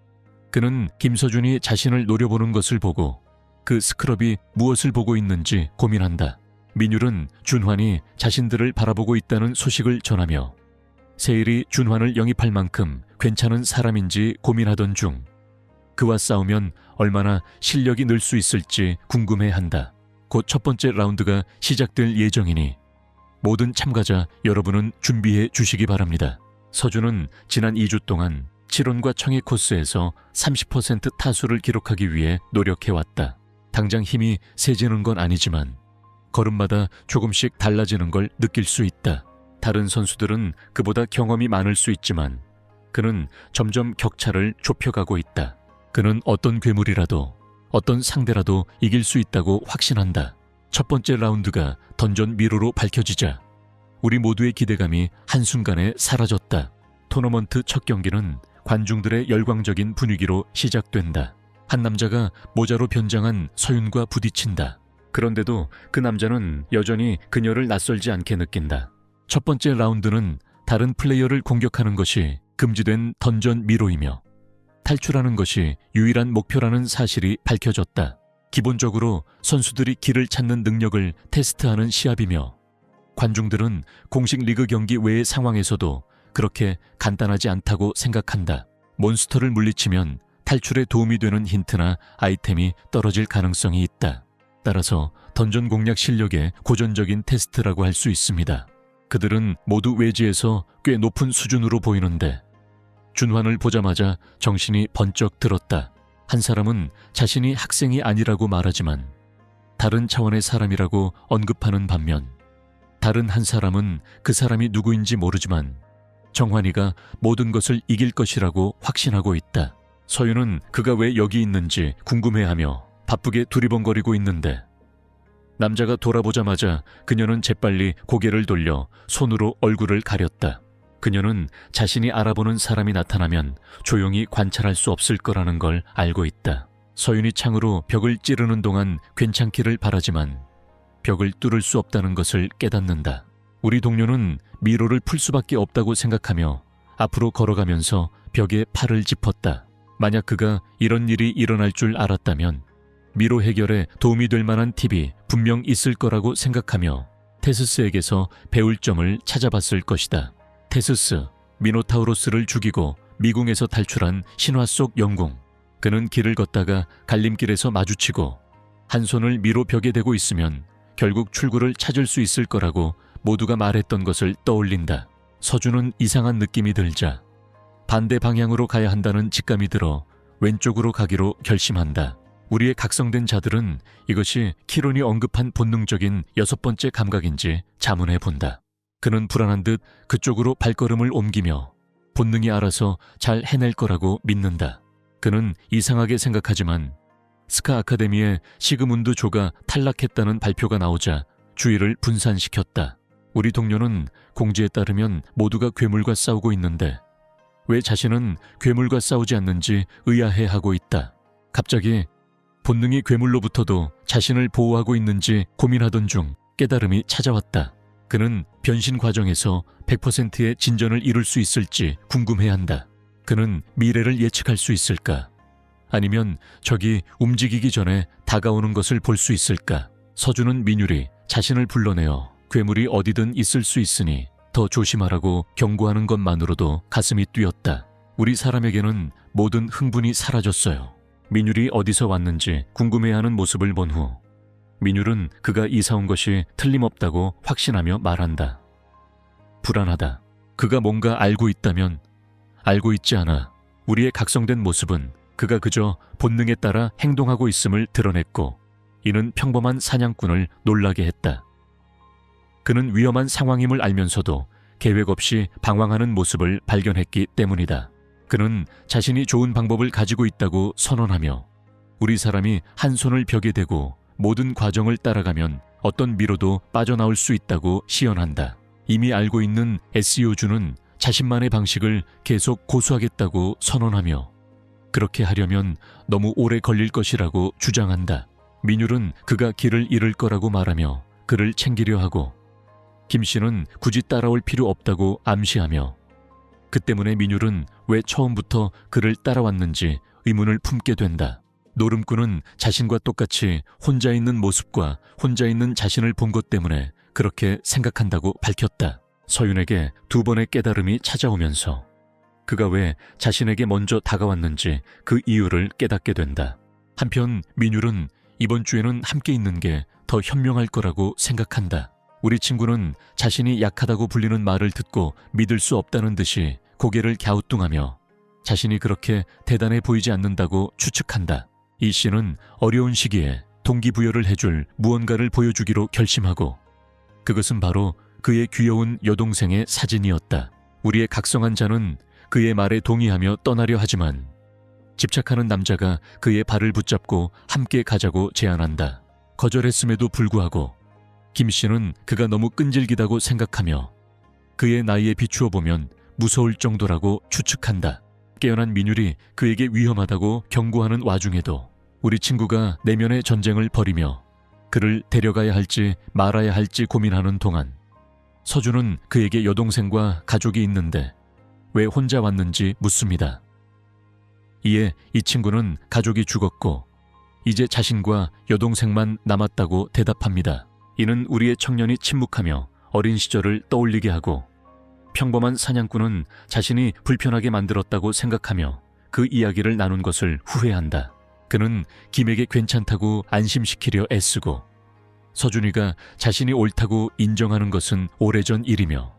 그는 김서준이 자신을 노려보는 것을 보고 그 스크럽이 무엇을 보고 있는지 고민한다. 민율은 준환이 자신들을 바라보고 있다는 소식을 전하며 세일이 준환을 영입할 만큼 괜찮은 사람인지 고민하던 중 그와 싸우면 얼마나 실력이 늘 수 있을지 궁금해한다. 곧 첫 번째 라운드가 시작될 예정이니 모든 참가자 여러분은 준비해 주시기 바랍니다. 서준은 지난 2주 동안 7원과 청해 코스에서 30% 타수를 기록하기 위해 노력해왔다. 당장 힘이 세지는 건 아니지만 걸음마다 조금씩 달라지는 걸 느낄 수 있다. 다른 선수들은 그보다 경험이 많을 수 있지만 그는 점점 격차를 좁혀가고 있다. 그는 어떤 괴물이라도 어떤 상대라도 이길 수 있다고 확신한다. 첫 번째 라운드가 던전 미로로 밝혀지자 우리 모두의 기대감이 한순간에 사라졌다. 토너먼트 첫 경기는 관중들의 열광적인 분위기로 시작된다. 한 남자가 모자로 변장한 서윤과 부딪힌다. 그런데도 그 남자는 여전히 그녀를 낯설지 않게 느낀다. 첫 번째 라운드는 다른 플레이어를 공격하는 것이 금지된 던전 미로이며 탈출하는 것이 유일한 목표라는 사실이 밝혀졌다. 기본적으로 선수들이 길을 찾는 능력을 테스트하는 시합이며 관중들은 공식 리그 경기 외의 상황에서도 그렇게 간단하지 않다고 생각한다. 몬스터를 물리치면 탈출에 도움이 되는 힌트나 아이템이 떨어질 가능성이 있다. 따라서 던전 공략 실력의 고전적인 테스트라고 할 수 있습니다. 그들은 모두 외지에서 꽤 높은 수준으로 보이는데 준환을 보자마자 정신이 번쩍 들었다. 한 사람은 자신이 학생이 아니라고 말하지만 다른 차원의 사람이라고 언급하는 반면 다른 한 사람은 그 사람이 누구인지 모르지만 정환이가 모든 것을 이길 것이라고 확신하고 있다. 서윤은 그가 왜 여기 있는지 궁금해하며 바쁘게 두리번거리고 있는데 남자가 돌아보자마자 그녀는 재빨리 고개를 돌려 손으로 얼굴을 가렸다. 그녀는 자신이 알아보는 사람이 나타나면 조용히 관찰할 수 없을 거라는 걸 알고 있다. 서윤이 창으로 벽을 찌르는 동안 괜찮기를 바라지만 벽을 뚫을 수 없다는 것을 깨닫는다. 우리 동료는 미로를 풀 수밖에 없다고 생각하며 앞으로 걸어가면서 벽에 팔을 짚었다. 만약 그가 이런 일이 일어날 줄 알았다면 미로 해결에 도움이 될 만한 팁이 분명 있을 거라고 생각하며 테스스에게서 배울 점을 찾아봤을 것이다. 테스스, 미노타우로스를 죽이고 미궁에서 탈출한 신화 속 영웅. 그는 길을 걷다가 갈림길에서 마주치고 한 손을 미로 벽에 대고 있으면 결국 출구를 찾을 수 있을 거라고 모두가 말했던 것을 떠올린다. 서준은 이상한 느낌이 들자 반대 방향으로 가야 한다는 직감이 들어 왼쪽으로 가기로 결심한다. 우리의 각성된 자들은 이것이 키론이 언급한 본능적인 6번째 감각인지 자문해 본다. 그는 불안한 듯 그쪽으로 발걸음을 옮기며 본능이 알아서 잘 해낼 거라고 믿는다. 그는 이상하게 생각하지만 스카 아카데미의 시그문드 조가 탈락했다는 발표가 나오자 주의를 분산시켰다. 우리 동료는 공지에 따르면 모두가 괴물과 싸우고 있는데 왜 자신은 괴물과 싸우지 않는지 의아해하고 있다. 갑자기 본능이 괴물로부터도 자신을 보호하고 있는지 고민하던 중 깨달음이 찾아왔다. 그는 변신 과정에서 100%의 진전을 이룰 수 있을지 궁금해한다. 그는 미래를 예측할 수 있을까? 아니면 적이 움직이기 전에 다가오는 것을 볼 수 있을까? 서준은 민율이 자신을 불러내어 괴물이 어디든 있을 수 있으니 더 조심하라고 경고하는 것만으로도 가슴이 뛰었다. 우리 사람에게는 모든 흥분이 사라졌어요. 민율이 어디서 왔는지 궁금해하는 모습을 본 후 민율은 그가 이사 온 것이 틀림없다고 확신하며 말한다. 불안하다. 그가 뭔가 알고 있다면 알고 있지 않아. 우리의 각성된 모습은 그가 그저 본능에 따라 행동하고 있음을 드러냈고 이는 평범한 사냥꾼을 놀라게 했다. 그는 위험한 상황임을 알면서도 계획 없이 방황하는 모습을 발견했기 때문이다. 그는 자신이 좋은 방법을 가지고 있다고 선언하며 우리 사람이 한 손을 벽에 대고 모든 과정을 따라가면 어떤 미로도 빠져나올 수 있다고 시연한다. 이미 알고 있는 SEO주는 자신만의 방식을 계속 고수하겠다고 선언하며 그렇게 하려면 너무 오래 걸릴 것이라고 주장한다. 민율은 그가 길을 잃을 거라고 말하며 그를 챙기려 하고 김 씨는 굳이 따라올 필요 없다고 암시하며 그 때문에 민율은 왜 처음부터 그를 따라왔는지 의문을 품게 된다. 노름꾼은 자신과 똑같이 혼자 있는 모습과 혼자 있는 자신을 본 것 때문에 그렇게 생각한다고 밝혔다. 서윤에게 2번의 깨달음이 찾아오면서 그가 왜 자신에게 먼저 다가왔는지 그 이유를 깨닫게 된다. 한편 민율은 이번 주에는 함께 있는 게 더 현명할 거라고 생각한다. 우리 친구는 자신이 약하다고 불리는 말을 듣고 믿을 수 없다는 듯이 고개를 갸우뚱하며 자신이 그렇게 대단해 보이지 않는다고 추측한다. 이 씨는 어려운 시기에 동기부여를 해줄 무언가를 보여주기로 결심하고 그것은 바로 그의 귀여운 여동생의 사진이었다. 우리의 각성한 자는 그의 말에 동의하며 떠나려 하지만 집착하는 남자가 그의 발을 붙잡고 함께 가자고 제안한다. 거절했음에도 불구하고 김 씨는 그가 너무 끈질기다고 생각하며 그의 나이에 비추어 보면 무서울 정도라고 추측한다. 깨어난 민율이 그에게 위험하다고 경고하는 와중에도 우리 친구가 내면의 전쟁을 벌이며 그를 데려가야 할지 말아야 할지 고민하는 동안 서준은 그에게 여동생과 가족이 있는데 왜 혼자 왔는지 묻습니다. 이에 이 친구는 가족이 죽었고 이제 자신과 여동생만 남았다고 대답합니다. 이는 우리의 청년이 침묵하며 어린 시절을 떠올리게 하고 평범한 사냥꾼은 자신이 불편하게 만들었다고 생각하며 그 이야기를 나눈 것을 후회한다. 그는 김에게 괜찮다고 안심시키려 애쓰고 서준이가 자신이 옳다고 인정하는 것은 오래전 일이며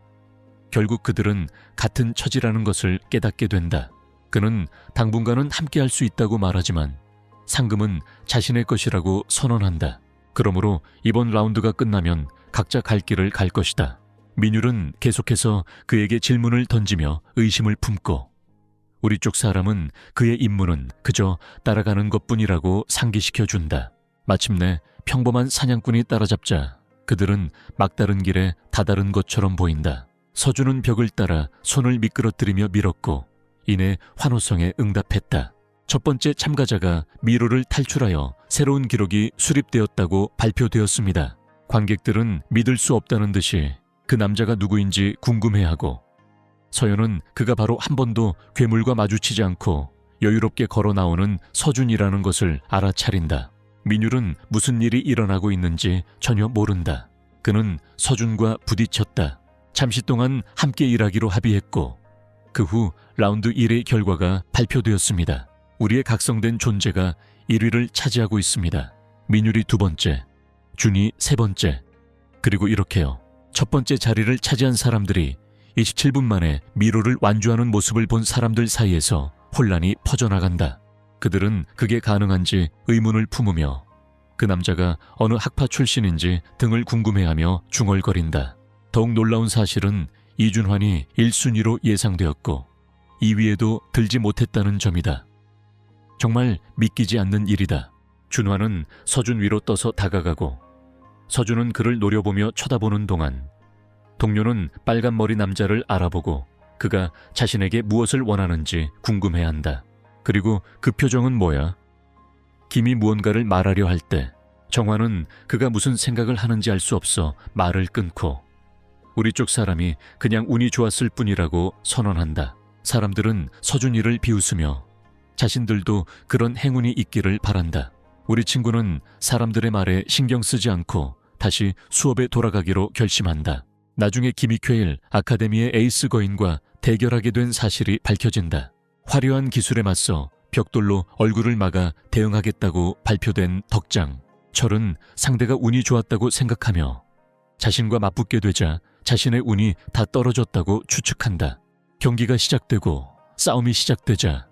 결국 그들은 같은 처지라는 것을 깨닫게 된다. 그는 당분간은 함께할 수 있다고 말하지만 상금은 자신의 것이라고 선언한다. 그러므로 이번 라운드가 끝나면 각자 갈 길을 갈 것이다. 민율은 계속해서 그에게 질문을 던지며 의심을 품고 우리 쪽 사람은 그의 임무는 그저 따라가는 것뿐이라고 상기시켜준다. 마침내 평범한 사냥꾼이 따라잡자 그들은 막다른 길에 다다른 것처럼 보인다. 서준은 벽을 따라 손을 미끄러뜨리며 밀었고 이내 환호성에 응답했다. 첫 번째 참가자가 미로를 탈출하여 새로운 기록이 수립되었다고 발표되었습니다. 관객들은 믿을 수 없다는 듯이 그 남자가 누구인지 궁금해하고, 서연은 그가 바로 한 번도 괴물과 마주치지 않고 여유롭게 걸어 나오는 서준이라는 것을 알아차린다. 민율은 무슨 일이 일어나고 있는지 전혀 모른다. 그는 서준과 부딪혔다. 잠시 동안 함께 일하기로 합의했고, 그 후 라운드 1의 결과가 발표되었습니다. 우리의 각성된 존재가 1위를 차지하고 있습니다. 민율이 2번째, 준이 3번째. 그리고 이렇게요. 첫 번째 자리를 차지한 사람들이 27분 만에 미로를 완주하는 모습을 본 사람들 사이에서 혼란이 퍼져나간다. 그들은 그게 가능한지 의문을 품으며 그 남자가 어느 학파 출신인지 등을 궁금해하며 중얼거린다. 더욱 놀라운 사실은 이준환이 1순위로 예상되었고 2위에도 들지 못했다는 점이다. 정말 믿기지 않는 일이다. 준환은 서준 위로 떠서 다가가고 서준은 그를 노려보며 쳐다보는 동안 동료는 빨간 머리 남자를 알아보고 그가 자신에게 무엇을 원하는지 궁금해한다. 그리고 그 표정은 뭐야? 김이 무언가를 말하려 할 때 정환은 그가 무슨 생각을 하는지 알 수 없어 말을 끊고 우리 쪽 사람이 그냥 운이 좋았을 뿐이라고 선언한다. 사람들은 서준이를 비웃으며 자신들도 그런 행운이 있기를 바란다. 우리 친구는 사람들의 말에 신경 쓰지 않고 다시 수업에 돌아가기로 결심한다. 나중에 김익회일 아카데미의 에이스 거인과 대결하게 된 사실이 밝혀진다. 화려한 기술에 맞서 벽돌로 얼굴을 막아 대응하겠다고 발표된 덕장. 철은 상대가 운이 좋았다고 생각하며 자신과 맞붙게 되자 자신의 운이 다 떨어졌다고 추측한다. 경기가 시작되고 싸움이 시작되자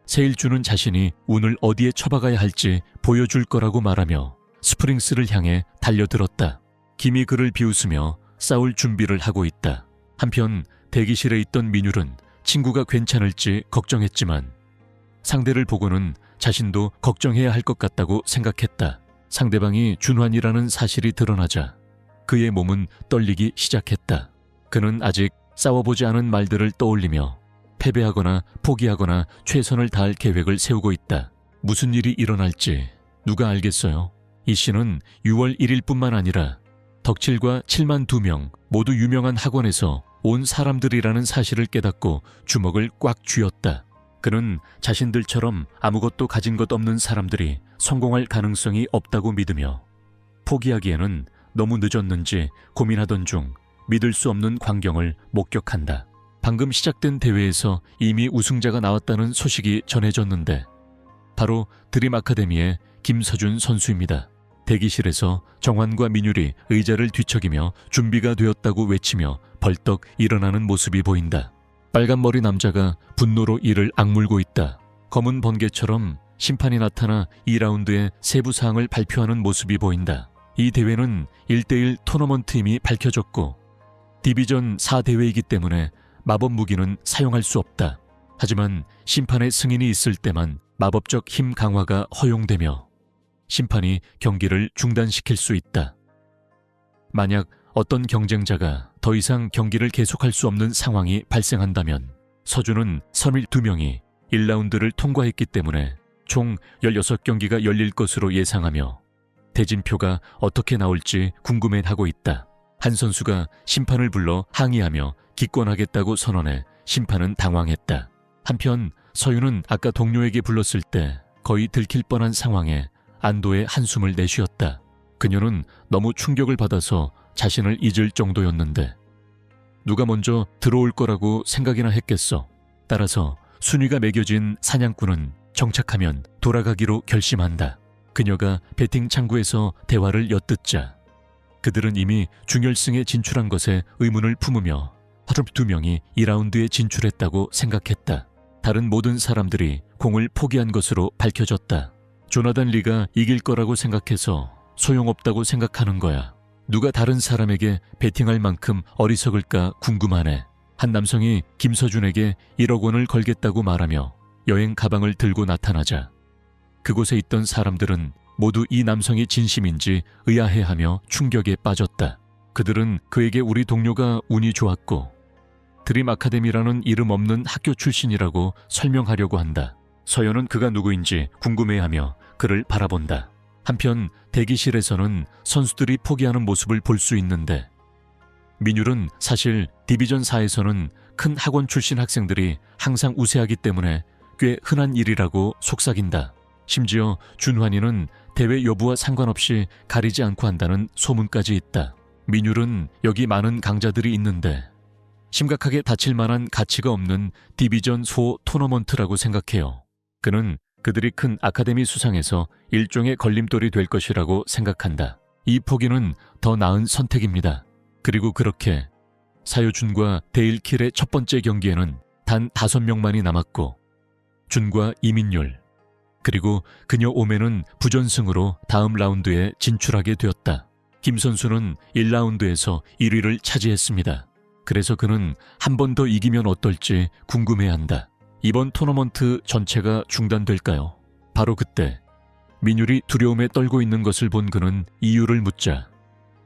세일주는 자신이 운을 어디에 처박아야 할지 보여줄 거라고 말하며 스프링스를 향해 달려들었다. 김이 그를 비웃으며 싸울 준비를 하고 있다. 한편 대기실에 있던 민율은 친구가 괜찮을지 걱정했지만 상대를 보고는 자신도 걱정해야 할 것 같다고 생각했다. 상대방이 준환이라는 사실이 드러나자 그의 몸은 떨리기 시작했다. 그는 아직 싸워보지 않은 말들을 떠올리며 패배하거나 포기하거나 최선을 다할 계획을 세우고 있다. 무슨 일이 일어날지 누가 알겠어요? 이 씨는 6월 1일뿐만 아니라 덕칠과 7만 2명 모두 유명한 학원에서 온 사람들이라는 사실을 깨닫고 주먹을 꽉 쥐었다. 그는 자신들처럼 아무것도 가진 것 없는 사람들이 성공할 가능성이 없다고 믿으며 포기하기에는 너무 늦었는지 고민하던 중 믿을 수 없는 광경을 목격한다. 방금 시작된 대회에서 이미 우승자가 나왔다는 소식이 전해졌는데 바로 드림 아카데미의 김서준 선수입니다. 대기실에서 정환과 민율이 의자를 뒤척이며 준비가 되었다고 외치며 벌떡 일어나는 모습이 보인다. 빨간 머리 남자가 분노로 이를 악물고 있다. 검은 번개처럼 심판이 나타나 2라운드의 세부 사항을 발표하는 모습이 보인다. 이 대회는 1대1 토너먼트임이 밝혀졌고 디비전 4 대회이기 때문에 마법 무기는 사용할 수 없다. 하지만 심판의 승인이 있을 때만 마법적 힘 강화가 허용되며 심판이 경기를 중단시킬 수 있다. 만약 어떤 경쟁자가 더 이상 경기를 계속할 수 없는 상황이 발생한다면 서준은 선일 2명이 1라운드를 통과했기 때문에 총 16경기가 열릴 것으로 예상하며 대진표가 어떻게 나올지 궁금해하고 있다. 한 선수가 심판을 불러 항의하며 기권하겠다고 선언해 심판은 당황했다. 한편 서윤은 아까 동료에게 불렀을 때 거의 들킬 뻔한 상황에 안도의 한숨을 내쉬었다. 그녀는 너무 충격을 받아서 자신을 잊을 정도였는데 누가 먼저 들어올 거라고 생각이나 했겠어. 따라서 순위가 매겨진 사냥꾼은 정착하면 돌아가기로 결심한다. 그녀가 배팅 창구에서 대화를 엿듣자 그들은 이미 준결승에 진출한 것에 의문을 품으며 하루 2명이 2라운드에 진출했다고 생각했다. 다른 모든 사람들이 공을 포기한 것으로 밝혀졌다. 조나단 리가 이길 거라고 생각해서 소용없다고 생각하는 거야. 누가 다른 사람에게 베팅할 만큼 어리석을까 궁금하네. 한 남성이 김서준에게 1억 원을 걸겠다고 말하며 여행 가방을 들고 나타나자 그곳에 있던 사람들은 모두 이 남성이 진심인지 의아해하며 충격에 빠졌다. 그들은 그에게 우리 동료가 운이 좋았고 드림 아카데미라는 이름 없는 학교 출신이라고 설명하려고 한다. 서연은 그가 누구인지 궁금해하며 그를 바라본다. 한편 대기실에서는 선수들이 포기하는 모습을 볼 수 있는데 민율은 사실 디비전 4에서는 큰 학원 출신 학생들이 항상 우세하기 때문에 꽤 흔한 일이라고 속삭인다. 심지어 준환이는 대회 여부와 상관없이 가리지 않고 한다는 소문까지 있다. 민율은 여기 많은 강자들이 있는데 심각하게 다칠 만한 가치가 없는 디비전 4 토너먼트라고 생각해요. 그는 그들이 큰 아카데미 수상에서 일종의 걸림돌이 될 것이라고 생각한다. 이 포기는 더 나은 선택입니다. 그리고 그렇게 사요준과 데일킬의 첫 번째 경기에는 단 5명만이 남았고 준과 이민율 그리고 그녀 오메는 부전승으로 다음 라운드에 진출하게 되었다. 김 선수는 1라운드에서 1위를 차지했습니다. 그래서 그는 한 번 더 이기면 어떨지 궁금해한다. 이번 토너먼트 전체가 중단될까요? 바로 그때 민율이 두려움에 떨고 있는 것을 본 그는 이유를 묻자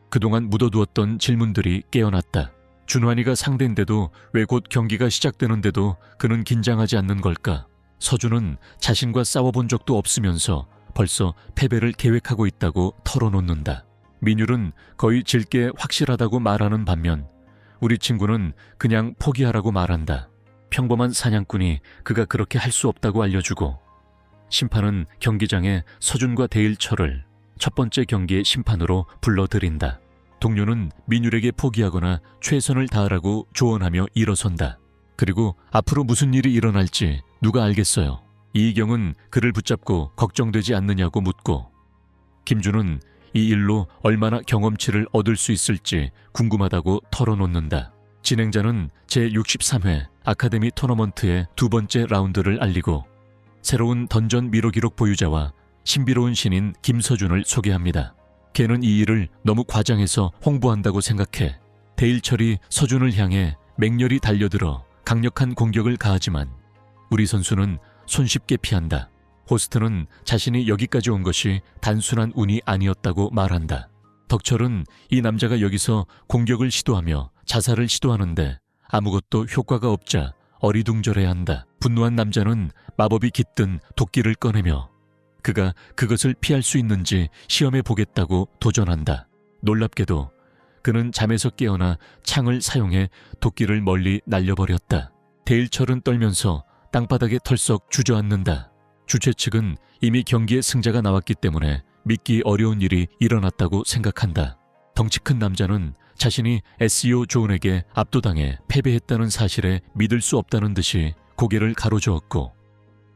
그동안 묻어두었던 질문들이 깨어났다. 준환이가 상대인데도 왜 곧 경기가 시작되는데도 그는 긴장하지 않는 걸까? 서준은 자신과 싸워본 적도 없으면서 벌써 패배를 계획하고 있다고 털어놓는다. 민율은 거의 질 게 확실하다고 말하는 반면 우리 친구는 그냥 포기하라고 말한다. 평범한 사냥꾼이 그가 그렇게 할 수 없다고 알려주고 심판은 경기장에 서준과 데일철을 첫 번째 경기의 심판으로 불러들인다. 동료는 민율에게 포기하거나 최선을 다하라고 조언하며 일어선다. 그리고 앞으로 무슨 일이 일어날지 누가 알겠어요. 이희경은 그를 붙잡고 걱정되지 않느냐고 묻고 김준은 이 일로 얼마나 경험치를 얻을 수 있을지 궁금하다고 털어놓는다. 진행자는 제63회 아카데미 토너먼트의 두 번째 라운드를 알리고 새로운 던전 미로 기록 보유자와 신비로운 신인 김서준을 소개합니다. 걔는 이 일을 너무 과장해서 홍보한다고 생각해. 데일철이 서준을 향해 맹렬히 달려들어 강력한 공격을 가하지만 우리 선수는 손쉽게 피한다. 호스트는 자신이 여기까지 온 것이 단순한 운이 아니었다고 말한다. 덕철은 이 남자가 여기서 공격을 시도하며 자살을 시도하는데 아무것도 효과가 없자 어리둥절해야 한다. 분노한 남자는 마법이 깃든 도끼를 꺼내며 그가 그것을 피할 수 있는지 시험해 보겠다고 도전한다. 놀랍게도 그는 잠에서 깨어나 창을 사용해 도끼를 멀리 날려버렸다. 데일철은 떨면서 땅바닥에 털썩 주저앉는다. 주최 측은 이미 경기의 승자가 나왔기 때문에 믿기 어려운 일이 일어났다고 생각한다. 덩치 큰 남자는 자신이 SEO 존에게 압도당해 패배했다는 사실에 믿을 수 없다는 듯이 고개를 가로저었고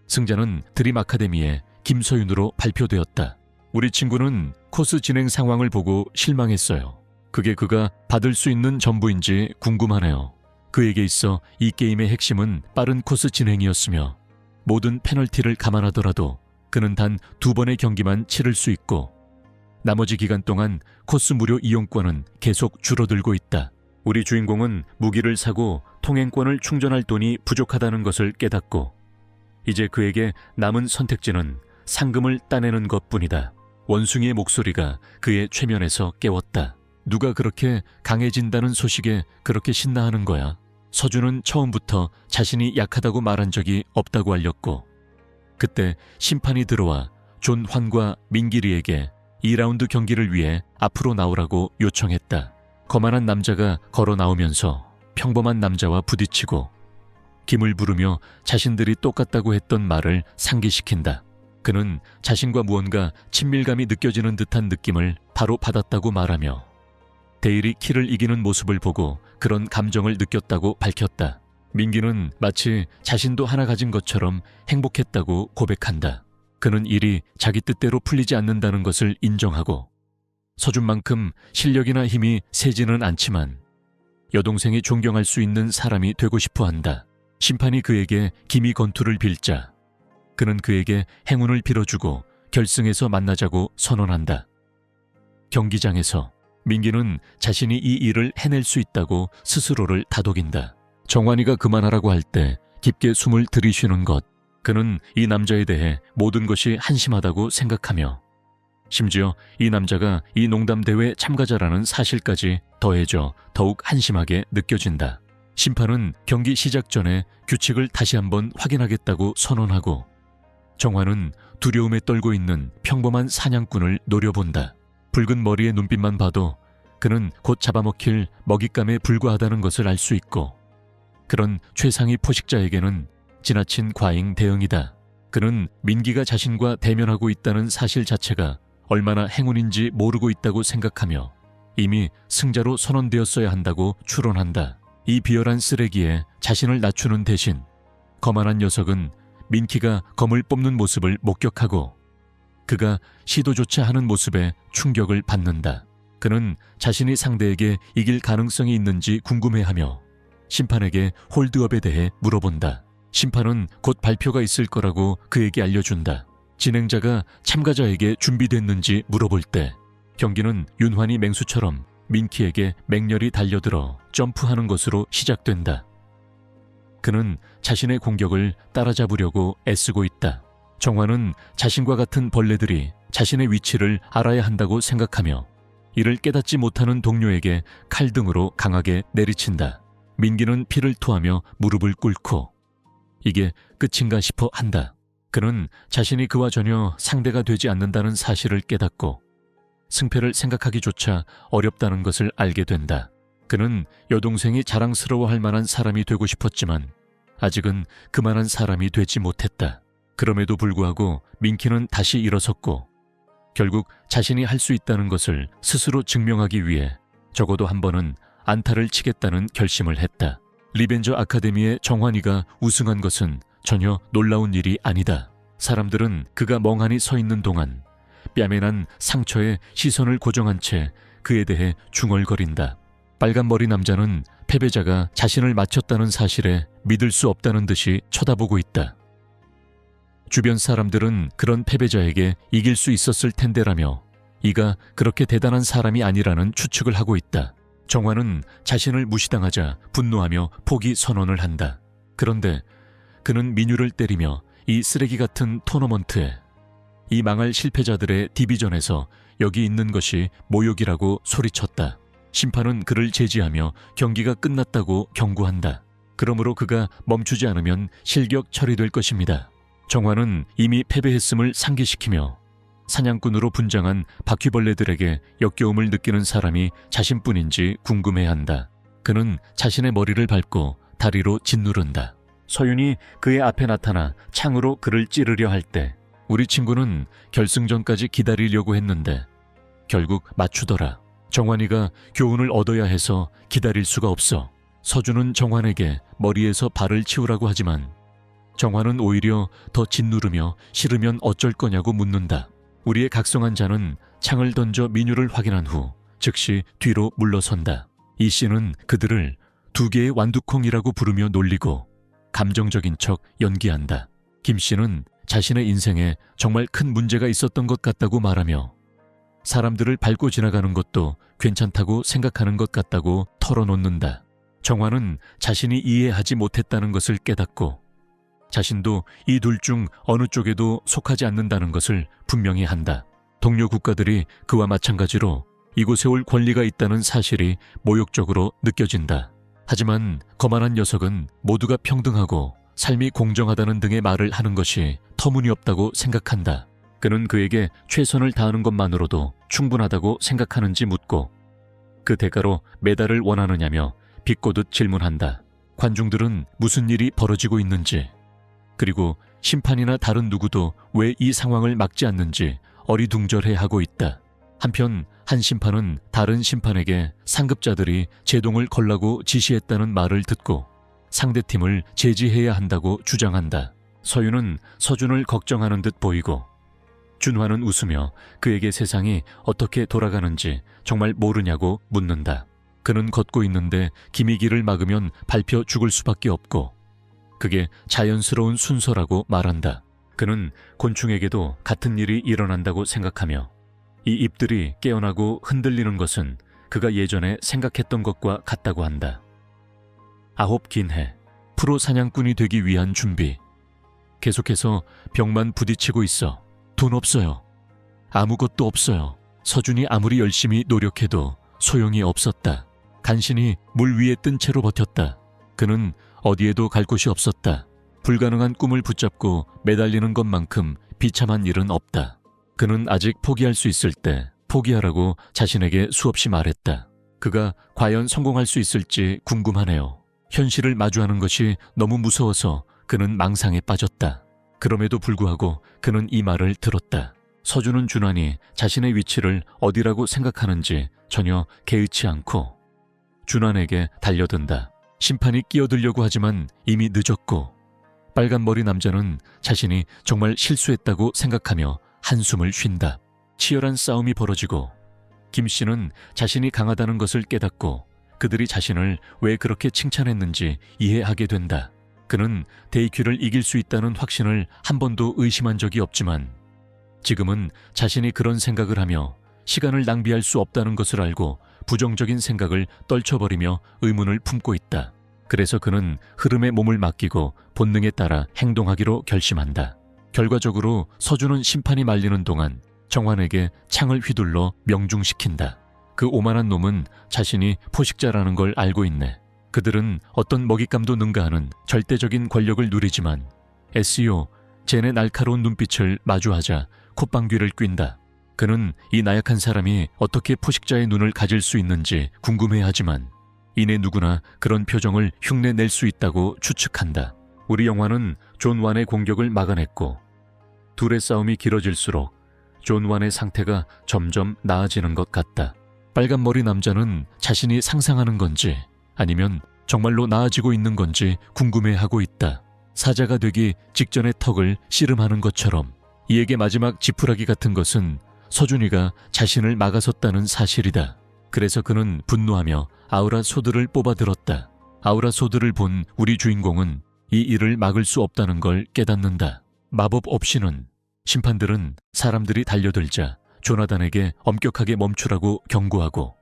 승자는 드림 아카데미의 김서윤으로 발표되었다. 우리 친구는 코스 진행 상황을 보고 실망했어요. 그게 그가 받을 수 있는 전부인지 궁금하네요. 그에게 있어 이 게임의 핵심은 빠른 코스 진행이었으며 모든 페널티를 감안하더라도 그는 단 2번의 경기만 치를 수 있고 나머지 기간 동안 코스 무료 이용권은 계속 줄어들고 있다. 우리 주인공은 무기를 사고 통행권을 충전할 돈이 부족하다는 것을 깨닫고 이제 그에게 남은 선택지는 상금을 따내는 것뿐이다. 원숭이의 목소리가 그의 최면에서 깨웠다. 누가 그렇게 강해진다는 소식에 그렇게 신나하는 거야? 서준은 처음부터 자신이 약하다고 말한 적이 없다고 알렸고 그때 심판이 들어와 존 환과 민기리에게 2라운드 경기를 위해 앞으로 나오라고 요청했다. 거만한 남자가 걸어 나오면서 평범한 남자와 부딪히고 김을 부르며 자신들이 똑같다고 했던 말을 상기시킨다. 그는 자신과 무언가 친밀감이 느껴지는 듯한 느낌을 바로 받았다고 말하며 데일이 키를 이기는 모습을 보고 그런 감정을 느꼈다고 밝혔다. 민기는 마치 자신도 하나 가진 것처럼 행복했다고 고백한다. 그는 일이 자기 뜻대로 풀리지 않는다는 것을 인정하고 서준만큼 실력이나 힘이 세지는 않지만 여동생이 존경할 수 있는 사람이 되고 싶어 한다. 심판이 그에게 기미 건투를 빌자 그는 그에게 행운을 빌어주고 결승에서 만나자고 선언한다. 경기장에서 민기는 자신이 이 일을 해낼 수 있다고 스스로를 다독인다. 정환이가 그만하라고 할 때 깊게 숨을 들이쉬는 것. 그는 이 남자에 대해 모든 것이 한심하다고 생각하며 심지어 이 남자가 이 농담대회 참가자라는 사실까지 더해져 더욱 한심하게 느껴진다. 심판은 경기 시작 전에 규칙을 다시 한번 확인하겠다고 선언하고 정화는 두려움에 떨고 있는 평범한 사냥꾼을 노려본다. 붉은 머리의 눈빛만 봐도 그는 곧 잡아먹힐 먹잇감에 불과하다는 것을 알 수 있고, 그런 최상위 포식자에게는 지나친 과잉 대응이다. 그는 민기가 자신과 대면하고 있다는 사실 자체가 얼마나 행운인지 모르고 있다고 생각하며 이미 승자로 선언되었어야 한다고 추론한다. 이 비열한 쓰레기에 자신을 낮추는 대신 거만한 녀석은 민키가 검을 뽑는 모습을 목격하고 그가 시도조차 하는 모습에 충격을 받는다. 그는 자신이 상대에게 이길 가능성이 있는지 궁금해하며 심판에게 홀드업에 대해 물어본다. 심판은 곧 발표가 있을 거라고 그에게 알려준다. 진행자가 참가자에게 준비됐는지 물어볼 때 경기는 윤환이 맹수처럼 민키에게 맹렬히 달려들어 점프하는 것으로 시작된다. 그는 자신의 공격을 따라잡으려고 애쓰고 있다. 정화는 자신과 같은 벌레들이 자신의 위치를 알아야 한다고 생각하며 이를 깨닫지 못하는 동료에게 칼등으로 강하게 내리친다. 민기는 피를 토하며 무릎을 꿇고 이게 끝인가 싶어 한다. 그는 자신이 그와 전혀 상대가 되지 않는다는 사실을 깨닫고 승패를 생각하기조차 어렵다는 것을 알게 된다. 그는 여동생이 자랑스러워할 만한 사람이 되고 싶었지만 아직은 그만한 사람이 되지 못했다. 그럼에도 불구하고 민키는 다시 일어섰고 결국 자신이 할 수 있다는 것을 스스로 증명하기 위해 적어도 한 번은 안타를 치겠다는 결심을 했다. 리벤저 아카데미의 정환이가 우승한 것은 전혀 놀라운 일이 아니다. 사람들은 그가 멍하니 서 있는 동안 뺨에 난 상처에 시선을 고정한 채 그에 대해 중얼거린다. 빨간 머리 남자는 패배자가 자신을 맞췄다는 사실에 믿을 수 없다는 듯이 쳐다보고 있다. 주변 사람들은 그런 패배자에게 이길 수 있었을 텐데라며 이가 그렇게 대단한 사람이 아니라는 추측을 하고 있다. 정화는 자신을 무시당하자 분노하며 포기 선언을 한다. 그런데 그는 민유를 때리며 이 쓰레기 같은 토너먼트에, 이 망할 실패자들의 디비전에서 여기 있는 것이 모욕이라고 소리쳤다. 심판은 그를 제지하며 경기가 끝났다고 경고한다. 그러므로 그가 멈추지 않으면 실격 처리될 것입니다. 정화는 이미 패배했음을 상기시키며 사냥꾼으로 분장한 바퀴벌레들에게 역겨움을 느끼는 사람이 자신뿐인지 궁금해한다. 그는 자신의 머리를 밟고 다리로 짓누른다. 서윤이 그의 앞에 나타나 창으로 그를 찌르려 할 때 우리 친구는 결승전까지 기다리려고 했는데 결국 맞추더라. 정환이가 교훈을 얻어야 해서 기다릴 수가 없어. 서준은 정환에게 머리에서 발을 치우라고 하지만 정환은 오히려 더 짓누르며 싫으면 어쩔 거냐고 묻는다. 우리의 각성한 자는 창을 던져 민유를 확인한 후 즉시 뒤로 물러선다. 이 씨는 그들을 두 개의 완두콩이라고 부르며 놀리고 감정적인 척 연기한다. 김 씨는 자신의 인생에 정말 큰 문제가 있었던 것 같다고 말하며 사람들을 밟고 지나가는 것도 괜찮다고 생각하는 것 같다고 털어놓는다. 정화는 자신이 이해하지 못했다는 것을 깨닫고 자신도 이 둘 중 어느 쪽에도 속하지 않는다는 것을 분명히 한다. 동료 국가들이 그와 마찬가지로 이곳에 올 권리가 있다는 사실이 모욕적으로 느껴진다. 하지만 거만한 녀석은 모두가 평등하고 삶이 공정하다는 등의 말을 하는 것이 터무니없다고 생각한다. 그는 그에게 최선을 다하는 것만으로도 충분하다고 생각하는지 묻고 그 대가로 메달을 원하느냐며 비꼬듯 질문한다. 관중들은 무슨 일이 벌어지고 있는지, 그리고 심판이나 다른 누구도 왜 이 상황을 막지 않는지 어리둥절해하고 있다. 한편 한 심판은 다른 심판에게 상급자들이 제동을 걸라고 지시했다는 말을 듣고 상대팀을 제지해야 한다고 주장한다. 서윤은 서준을 걱정하는 듯 보이고 준화는 웃으며 그에게 세상이 어떻게 돌아가는지 정말 모르냐고 묻는다. 그는 걷고 있는데 기미기를 막으면 밟혀 죽을 수밖에 없고 그게 자연스러운 순서라고 말한다. 그는 곤충에게도 같은 일이 일어난다고 생각하며 이 잎들이 깨어나고 흔들리는 것은 그가 예전에 생각했던 것과 같다고 한다. 9 긴 해, 프로 사냥꾼이 되기 위한 준비. 계속해서 벽만 부딪히고 있어. 돈 없어요. 아무것도 없어요. 서준이 아무리 열심히 노력해도 소용이 없었다. 간신히 물 위에 뜬 채로 버텼다. 그는 어디에도 갈 곳이 없었다. 불가능한 꿈을 붙잡고 매달리는 것만큼 비참한 일은 없다. 그는 아직 포기할 수 있을 때 포기하라고 자신에게 수없이 말했다. 그가 과연 성공할 수 있을지 궁금하네요. 현실을 마주하는 것이 너무 무서워서 그는 망상에 빠졌다. 그럼에도 불구하고 그는 이 말을 들었다. 서준은 준환이 자신의 위치를 어디라고 생각하는지 전혀 개의치 않고 준환에게 달려든다. 심판이 끼어들려고 하지만 이미 늦었고 빨간 머리 남자는 자신이 정말 실수했다고 생각하며 한숨을 쉰다. 치열한 싸움이 벌어지고 김 씨는 자신이 강하다는 것을 깨닫고 그들이 자신을 왜 그렇게 칭찬했는지 이해하게 된다. 그는 데이큐를 이길 수 있다는 확신을 한 번도 의심한 적이 없지만 지금은 자신이 그런 생각을 하며 시간을 낭비할 수 없다는 것을 알고 부정적인 생각을 떨쳐버리며 의문을 품고 있다. 그래서 그는 흐름에 몸을 맡기고 본능에 따라 행동하기로 결심한다. 결과적으로 서준은 심판이 말리는 동안 정환에게 창을 휘둘러 명중시킨다. 그 오만한 놈은 자신이 포식자라는 걸 알고 있네. 그들은 어떤 먹잇감도 능가하는 절대적인 권력을 누리지만 SEO, 젠의 날카로운 눈빛을 마주하자 콧방귀를 낀다. 그는 이 나약한 사람이 어떻게 포식자의 눈을 가질 수 있는지 궁금해하지만 이내 누구나 그런 표정을 흉내낼 수 있다고 추측한다. 우리 영화는 존 완의 공격을 막아냈고 둘의 싸움이 길어질수록 존 완의 상태가 점점 나아지는 것 같다. 빨간 머리 남자는 자신이 상상하는 건지 아니면 정말로 나아지고 있는 건지 궁금해하고 있다. 사자가 되기 직전의 턱을 씨름하는 것처럼 이에게 마지막 지푸라기 같은 것은 서준이가 자신을 막아섰다는 사실이다. 그래서 그는 분노하며 아우라 소드를 뽑아들었다. 아우라 소드를 본 우리 주인공은 이 일을 막을 수 없다는 걸 깨닫는다. 마법 없이는 심판들은 사람들이 달려들자 조나단에게 엄격하게 멈추라고 경고하고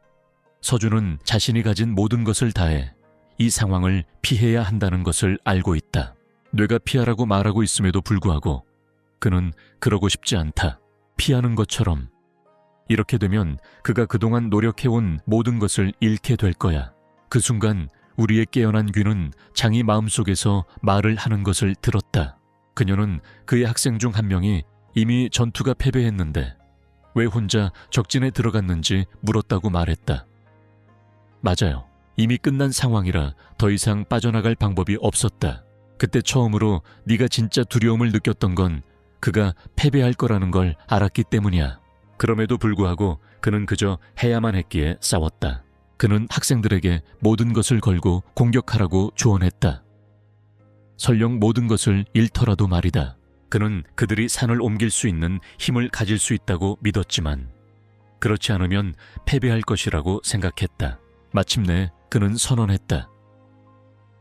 서준은 자신이 가진 모든 것을 다해 이 상황을 피해야 한다는 것을 알고 있다. 뇌가 피하라고 말하고 있음에도 불구하고 그는 그러고 싶지 않다. 피하는 것처럼. 이렇게 되면 그가 그동안 노력해온 모든 것을 잃게 될 거야. 그 순간 우리의 깨어난 귀는 장이 마음속에서 말을 하는 것을 들었다. 그녀는 그의 학생 중 한 명이 이미 전투가 패배했는데 왜 혼자 적진에 들어갔는지 물었다고 말했다. 맞아요. 이미 끝난 상황이라 더 이상 빠져나갈 방법이 없었다. 그때 처음으로 네가 진짜 두려움을 느꼈던 건 그가 패배할 거라는 걸 알았기 때문이야. 그럼에도 불구하고 그는 그저 해야만 했기에 싸웠다. 그는 학생들에게 모든 것을 걸고 공격하라고 조언했다. 설령 모든 것을 잃더라도 말이다. 그는 그들이 산을 옮길 수 있는 힘을 가질 수 있다고 믿었지만 그렇지 않으면 패배할 것이라고 생각했다. 마침내 그는 선언했다.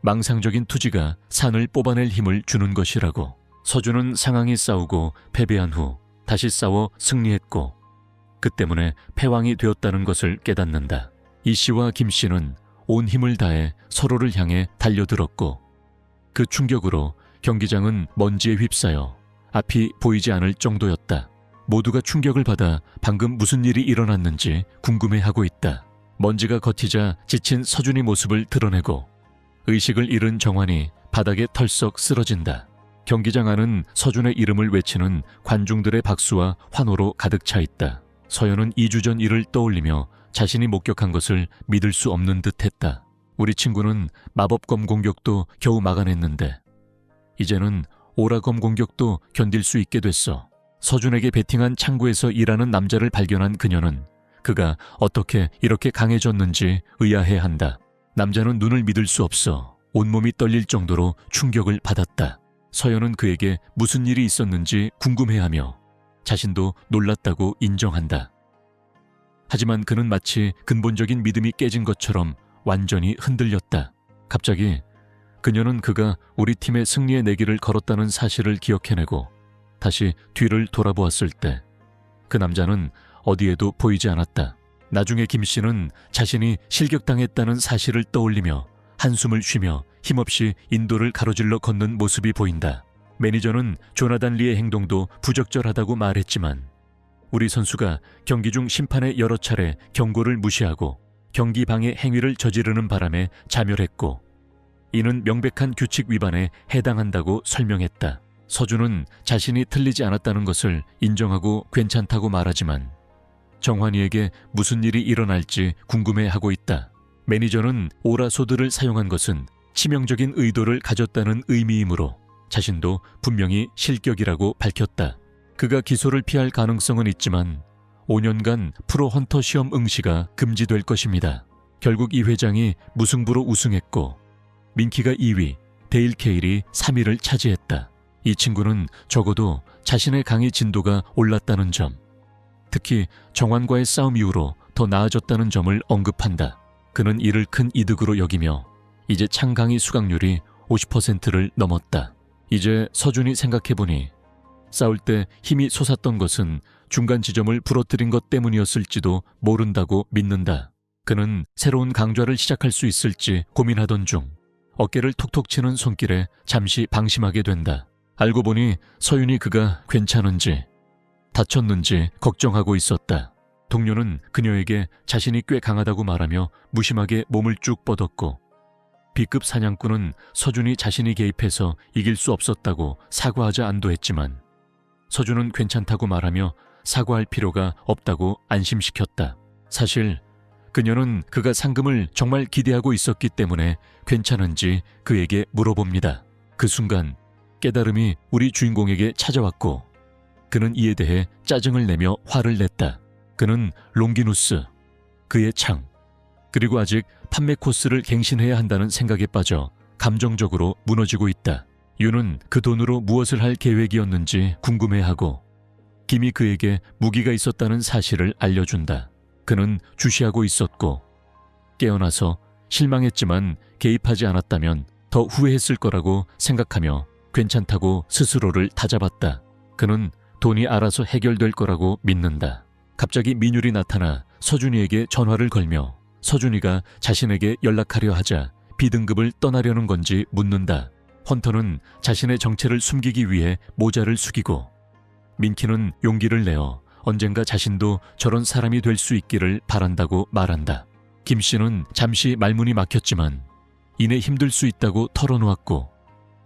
망상적인 투지가 산을 뽑아낼 힘을 주는 것이라고. 서준은 상황이 싸우고 패배한 후 다시 싸워 승리했고 그 때문에 패왕이 되었다는 것을 깨닫는다. 이 씨와 김 씨는 온 힘을 다해 서로를 향해 달려들었고 그 충격으로 경기장은 먼지에 휩싸여 앞이 보이지 않을 정도였다. 모두가 충격을 받아 방금 무슨 일이 일어났는지 궁금해하고 있다. 먼지가 걷히자 지친 서준이 모습을 드러내고 의식을 잃은 정환이 바닥에 털썩 쓰러진다. 경기장 안은 서준의 이름을 외치는 관중들의 박수와 환호로 가득 차 있다. 서연은 2주 전 일을 떠올리며 자신이 목격한 것을 믿을 수 없는 듯 했다. 우리 친구는 마법검 공격도 겨우 막아냈는데 이제는 오라검 공격도 견딜 수 있게 됐어. 서준에게 베팅한 창구에서 일하는 남자를 발견한 그녀는 그가 어떻게 이렇게 강해졌는지 의아해한다. 남자는 눈을 믿을 수 없어 온몸이 떨릴 정도로 충격을 받았다. 서연은 그에게 무슨 일이 있었는지 궁금해하며 자신도 놀랐다고 인정한다. 하지만 그는 마치 근본적인 믿음이 깨진 것처럼 완전히 흔들렸다. 갑자기 그녀는 그가 우리 팀의 승리의 내기를 걸었다는 사실을 기억해내고 다시 뒤를 돌아보았을 때 그 남자는 어디에도 보이지 않았다. 나중에 김 씨는 자신이 실격당했다는 사실을 떠올리며 한숨을 쉬며 힘없이 인도를 가로질러 걷는 모습이 보인다. 매니저는 조나단 리의 행동도 부적절하다고 말했지만 우리 선수가 경기 중 심판의 여러 차례 경고를 무시하고 경기 방해 행위를 저지르는 바람에 자멸했고 이는 명백한 규칙 위반에 해당한다고 설명했다. 서준은 자신이 틀리지 않았다는 것을 인정하고 괜찮다고 말하지만 정환이에게 무슨 일이 일어날지 궁금해하고 있다. 매니저는 오라소드를 사용한 것은 치명적인 의도를 가졌다는 의미이므로 자신도 분명히 실격이라고 밝혔다. 그가 기소를 피할 가능성은 있지만 5년간 프로 헌터 시험 응시가 금지될 것입니다. 결국 이 회장이 무승부로 우승했고 민키가 2위, 데일 케일이 3위를 차지했다. 이 친구는 적어도 자신의 강의 진도가 올랐다는 점, 특히 정환과의 싸움 이후로 더 나아졌다는 점을 언급한다. 그는 이를 큰 이득으로 여기며 이제 창 강의 수강률이 50%를 넘었다. 이제 서준이 생각해보니 싸울 때 힘이 솟았던 것은 중간 지점을 부러뜨린 것 때문이었을지도 모른다고 믿는다. 그는 새로운 강좌를 시작할 수 있을지 고민하던 중 어깨를 톡톡 치는 손길에 잠시 방심하게 된다. 알고 보니 서윤이 그가 괜찮은지 다쳤는지 걱정하고 있었다. 동료는 그녀에게 자신이 꽤 강하다고 말하며 무심하게 몸을 쭉 뻗었고 B급 사냥꾼은 서준이 자신이 개입해서 이길 수 없었다고 사과하자 안도했지만 서준은 괜찮다고 말하며 사과할 필요가 없다고 안심시켰다. 사실 그녀는 그가 상금을 정말 기대하고 있었기 때문에 괜찮은지 그에게 물어봅니다. 그 순간 깨달음이 우리 주인공에게 찾아왔고 그는 이에 대해 짜증을 내며 화를 냈다. 그는 롱기누스, 그의 창, 그리고 아직 판매 코스를 갱신해야 한다는 생각에 빠져 감정적으로 무너지고 있다. 유는 그 돈으로 무엇을 할 계획이었는지 궁금해하고 김이 그에게 무기가 있었다는 사실을 알려준다. 그는 주시하고 있었고 깨어나서 실망했지만 개입하지 않았다면 더 후회했을 거라고 생각하며 괜찮다고 스스로를 다잡았다. 그는 돈이 알아서 해결될 거라고 믿는다. 갑자기 민율이 나타나 서준이에게 전화를 걸며 서준이가 자신에게 연락하려 하자 B등급을 떠나려는 건지 묻는다. 헌터는 자신의 정체를 숨기기 위해 모자를 숙이고 민키는 용기를 내어 언젠가 자신도 저런 사람이 될 수 있기를 바란다고 말한다. 김 씨는 잠시 말문이 막혔지만 이내 힘들 수 있다고 털어놓았고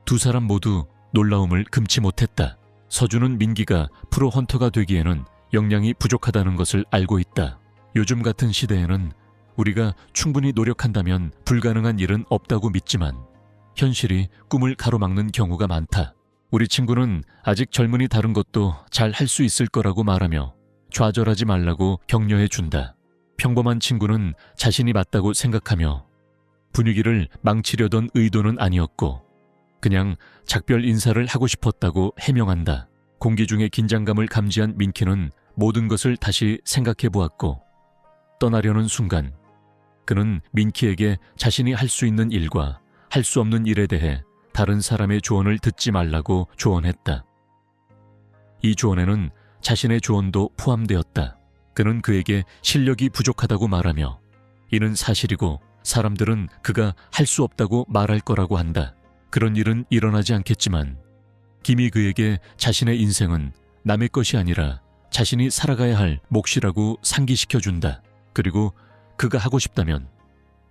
두 사람 모두 놀라움을 금치 못했다. 서준은 민기가 프로 헌터가 되기에는 역량이 부족하다는 것을 알고 있다. 요즘 같은 시대에는 우리가 충분히 노력한다면 불가능한 일은 없다고 믿지만 현실이 꿈을 가로막는 경우가 많다. 우리 친구는 아직 젊으니 다른 것도 잘 할 수 있을 거라고 말하며 좌절하지 말라고 격려해 준다. 평범한 친구는 자신이 맞다고 생각하며 분위기를 망치려던 의도는 아니었고 그냥 작별 인사를 하고 싶었다고 해명한다. 공기 중에 긴장감을 감지한 민키는 모든 것을 다시 생각해 보았고 떠나려는 순간 그는 민키에게 자신이 할 수 있는 일과 할 수 없는 일에 대해 다른 사람의 조언을 듣지 말라고 조언했다. 이 조언에는 자신의 조언도 포함되었다. 그는 그에게 실력이 부족하다고 말하며 이는 사실이고 사람들은 그가 할 수 없다고 말할 거라고 한다. 그런 일은 일어나지 않겠지만 김이 그에게 자신의 인생은 남의 것이 아니라 자신이 살아가야 할 몫이라고 상기시켜준다. 그리고 그가 하고 싶다면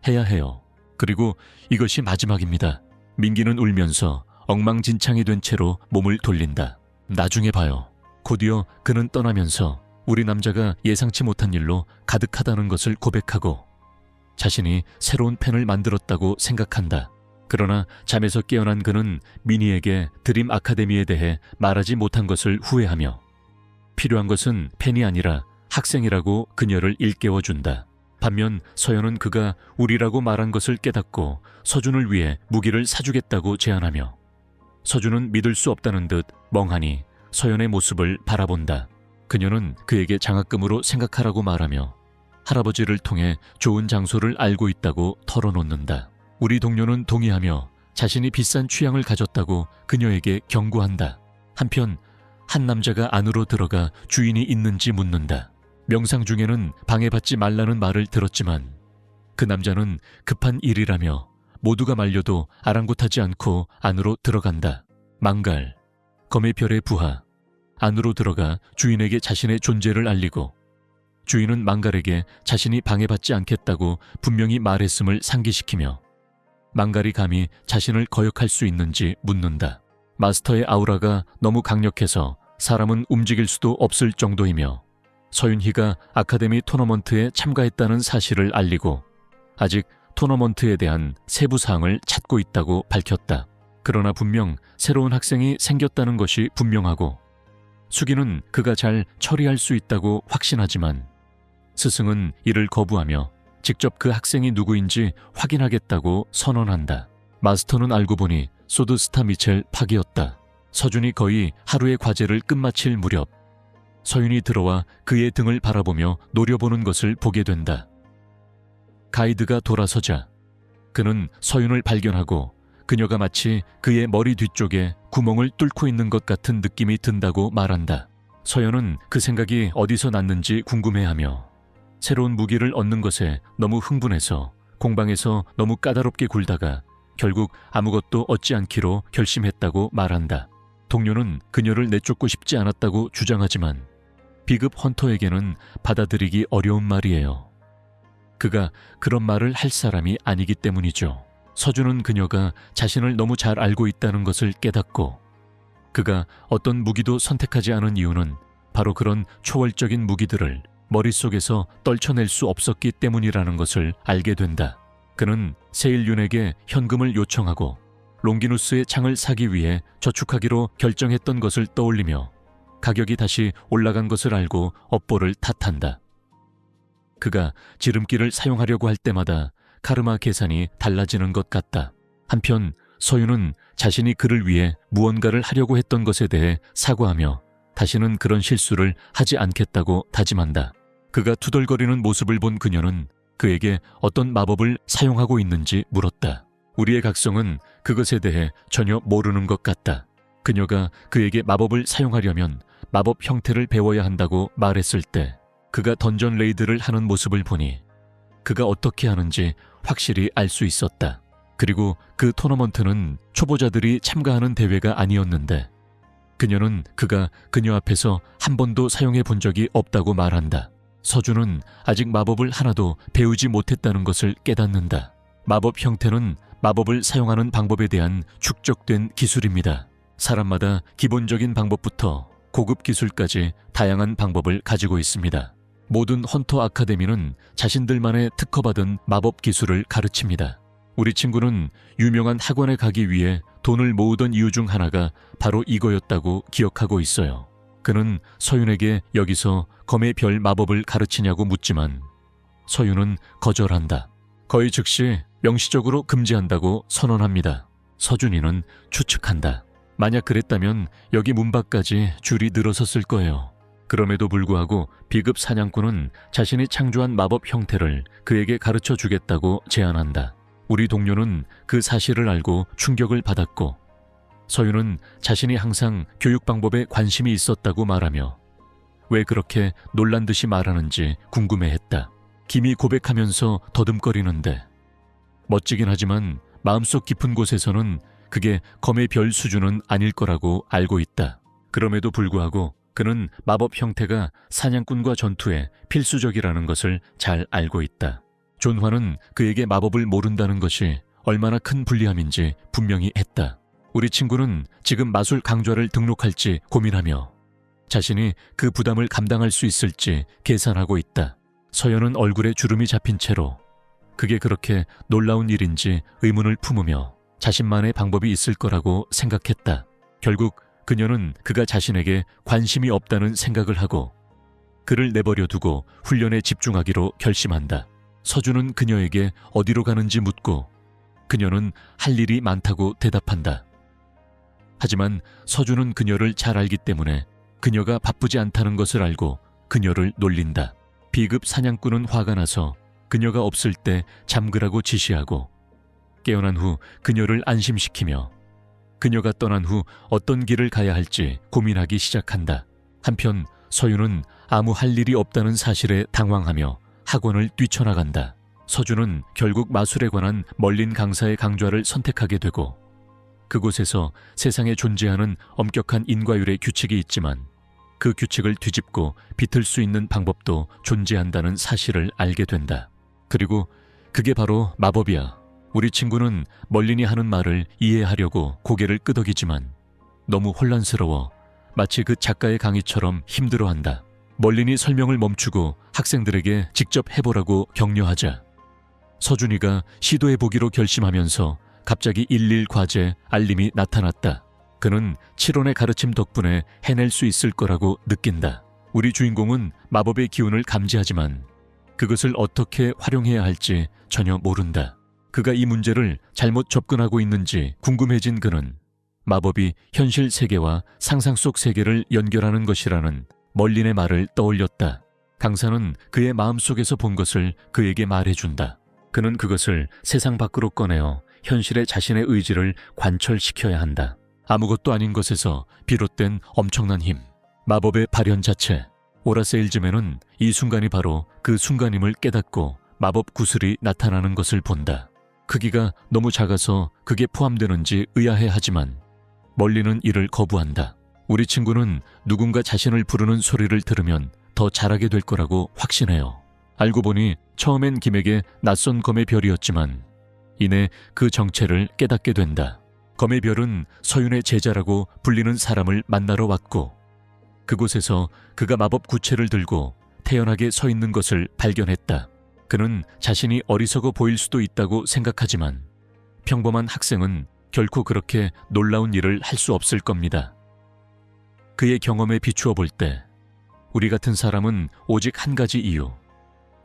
해야 해요. 그리고 이것이 마지막입니다. 민기는 울면서 엉망진창이 된 채로 몸을 돌린다. 나중에 봐요. 곧이어 그는 떠나면서 우리 남자가 예상치 못한 일로 가득하다는 것을 고백하고 자신이 새로운 펜을 만들었다고 생각한다. 그러나 잠에서 깨어난 그는 미니에게 드림 아카데미에 대해 말하지 못한 것을 후회하며 필요한 것은 펜이 아니라 학생이라고 그녀를 일깨워준다. 반면 서연은 그가 우리라고 말한 것을 깨닫고 서준을 위해 무기를 사주겠다고 제안하며 서준은 믿을 수 없다는 듯 멍하니 서연의 모습을 바라본다. 그녀는 그에게 장학금으로 생각하라고 말하며 할아버지를 통해 좋은 장소를 알고 있다고 털어놓는다. 우리 동료는 동의하며 자신이 비싼 취향을 가졌다고 그녀에게 경고한다. 한편 한 남자가 안으로 들어가 주인이 있는지 묻는다. 명상 중에는 방해받지 말라는 말을 들었지만 그 남자는 급한 일이라며 모두가 말려도 아랑곳하지 않고 안으로 들어간다. 망갈, 검의 별의 부하, 안으로 들어가 주인에게 자신의 존재를 알리고 주인은 망갈에게 자신이 방해받지 않겠다고 분명히 말했음을 상기시키며 망갈이 감히 자신을 거역할 수 있는지 묻는다. 마스터의 아우라가 너무 강력해서 사람은 움직일 수도 없을 정도이며 서윤희가 아카데미 토너먼트에 참가했다는 사실을 알리고 아직 토너먼트에 대한 세부 사항을 찾고 있다고 밝혔다. 그러나 분명 새로운 학생이 생겼다는 것이 분명하고 수기는 그가 잘 처리할 수 있다고 확신하지만 스승은 이를 거부하며 직접 그 학생이 누구인지 확인하겠다고 선언한다. 마스터는 알고 보니 소드스타 미첼 팍이었다. 서준이 거의 하루의 과제를 끝마칠 무렵 서윤이 들어와 그의 등을 바라보며 노려보는 것을 보게 된다. 가이드가 돌아서자 그는 서윤을 발견하고 그녀가 마치 그의 머리 뒤쪽에 구멍을 뚫고 있는 것 같은 느낌이 든다고 말한다. 서연은 그 생각이 어디서 났는지 궁금해하며 새로운 무기를 얻는 것에 너무 흥분해서 공방에서 너무 까다롭게 굴다가 결국 아무것도 얻지 않기로 결심했다고 말한다. 동료는 그녀를 내쫓고 싶지 않았다고 주장하지만 비급 헌터에게는 받아들이기 어려운 말이에요. 그가 그런 말을 할 사람이 아니기 때문이죠. 서준은 그녀가 자신을 너무 잘 알고 있다는 것을 깨닫고 그가 어떤 무기도 선택하지 않은 이유는 바로 그런 초월적인 무기들을 머릿속에서 떨쳐낼 수 없었기 때문이라는 것을 알게 된다. 그는 세일윤에게 현금을 요청하고 롱기누스의 창을 사기 위해 저축하기로 결정했던 것을 떠올리며 가격이 다시 올라간 것을 알고 업보를 탓한다. 그가 지름길을 사용하려고 할 때마다 카르마 계산이 달라지는 것 같다. 한편 서윤은 자신이 그를 위해 무언가를 하려고 했던 것에 대해 사과하며 다시는 그런 실수를 하지 않겠다고 다짐한다. 그가 투덜거리는 모습을 본 그녀는 그에게 어떤 마법을 사용하고 있는지 물었다. 우리의 각성은 그것에 대해 전혀 모르는 것 같다. 그녀가 그에게 마법을 사용하려면 마법 형태를 배워야 한다고 말했을 때 그가 던전 레이드를 하는 모습을 보니 그가 어떻게 하는지 확실히 알 수 있었다. 그리고 그 토너먼트는 초보자들이 참가하는 대회가 아니었는데 그녀는 그가 그녀 앞에서 한 번도 사용해 본 적이 없다고 말한다. 서준은 아직 마법을 하나도 배우지 못했다는 것을 깨닫는다. 마법 형태는 마법을 사용하는 방법에 대한 축적된 기술입니다. 사람마다 기본적인 방법부터 고급 기술까지 다양한 방법을 가지고 있습니다. 모든 헌터 아카데미는 자신들만의 특허받은 마법 기술을 가르칩니다. 우리 친구는 유명한 학원에 가기 위해 돈을 모으던 이유 중 하나가 바로 이거였다고 기억하고 있어요. 그는 서윤에게 여기서 검의 별 마법을 가르치냐고 묻지만 서윤은 거절한다. 거의 즉시 명시적으로 금지한다고 선언합니다. 서준이는 추측한다. 만약 그랬다면 여기 문 밖까지 줄이 늘어섰을 거예요. 그럼에도 불구하고 비급 사냥꾼은 자신이 창조한 마법 형태를 그에게 가르쳐 주겠다고 제안한다. 우리 동료는 그 사실을 알고 충격을 받았고 서윤은 자신이 항상 교육 방법에 관심이 있었다고 말하며 왜 그렇게 놀란 듯이 말하는지 궁금해했다. 김이 고백하면서 더듬거리는데 멋지긴 하지만 마음속 깊은 곳에서는 그게 검의 별 수준은 아닐 거라고 알고 있다. 그럼에도 불구하고 그는 마법 형태가 사냥꾼과 전투에 필수적이라는 것을 잘 알고 있다. 존화는 그에게 마법을 모른다는 것이 얼마나 큰 불리함인지 분명히 했다. 우리 친구는 지금 마술 강좌를 등록할지 고민하며 자신이 그 부담을 감당할 수 있을지 계산하고 있다. 서연은 얼굴에 주름이 잡힌 채로 그게 그렇게 놀라운 일인지 의문을 품으며 자신만의 방법이 있을 거라고 생각했다. 결국 그녀는 그가 자신에게 관심이 없다는 생각을 하고 그를 내버려 두고 훈련에 집중하기로 결심한다. 서준은 그녀에게 어디로 가는지 묻고 그녀는 할 일이 많다고 대답한다. 하지만 서준은 그녀를 잘 알기 때문에 그녀가 바쁘지 않다는 것을 알고 그녀를 놀린다. 비급 사냥꾼은 화가 나서 그녀가 없을 때 잠그라고 지시하고 깨어난 후 그녀를 안심시키며 그녀가 떠난 후 어떤 길을 가야 할지 고민하기 시작한다. 한편 서윤은 아무 할 일이 없다는 사실에 당황하며 학원을 뛰쳐나간다. 서준은 결국 마술에 관한 멀린 강사의 강좌를 선택하게 되고 그곳에서 세상에 존재하는 엄격한 인과율의 규칙이 있지만 그 규칙을 뒤집고 비틀 수 있는 방법도 존재한다는 사실을 알게 된다. 그리고 그게 바로 마법이야. 우리 친구는 멀린이 하는 말을 이해하려고 고개를 끄덕이지만 너무 혼란스러워 마치 그 작가의 강의처럼 힘들어한다. 멀린이 설명을 멈추고 학생들에게 직접 해보라고 격려하자 서준이가 시도해보기로 결심하면서 갑자기 11 과제 알림이 나타났다. 그는 7원의 가르침 덕분에 해낼 수 있을 거라고 느낀다. 우리 주인공은 마법의 기운을 감지하지만 그것을 어떻게 활용해야 할지 전혀 모른다. 그가 이 문제를 잘못 접근하고 있는지 궁금해진 그는 마법이 현실 세계와 상상 속 세계를 연결하는 것이라는 멀린의 말을 떠올렸다. 강사는 그의 마음속에서 본 것을 그에게 말해준다. 그는 그것을 세상 밖으로 꺼내어 현실에 자신의 의지를 관철시켜야 한다. 아무것도 아닌 것에서 비롯된 엄청난 힘, 마법의 발현 자체. 오라세일즈맨은 이 순간이 바로 그 순간임을 깨닫고 마법 구슬이 나타나는 것을 본다. 크기가 너무 작아서 그게 포함되는지 의아해하지만 멀리는 이를 거부한다. 우리 친구는 누군가 자신을 부르는 소리를 들으면 더 잘하게 될 거라고 확신해요. 알고 보니 처음엔 김에게 낯선 검의 별이었지만 이내 그 정체를 깨닫게 된다. 검의 별은 서윤의 제자라고 불리는 사람을 만나러 왔고 그곳에서 그가 마법 구체를 들고 태연하게 서 있는 것을 발견했다. 그는 자신이 어리석어 보일 수도 있다고 생각하지만 평범한 학생은 결코 그렇게 놀라운 일을 할 수 없을 겁니다. 그의 경험에 비추어 볼 때 우리 같은 사람은 오직 한 가지 이유,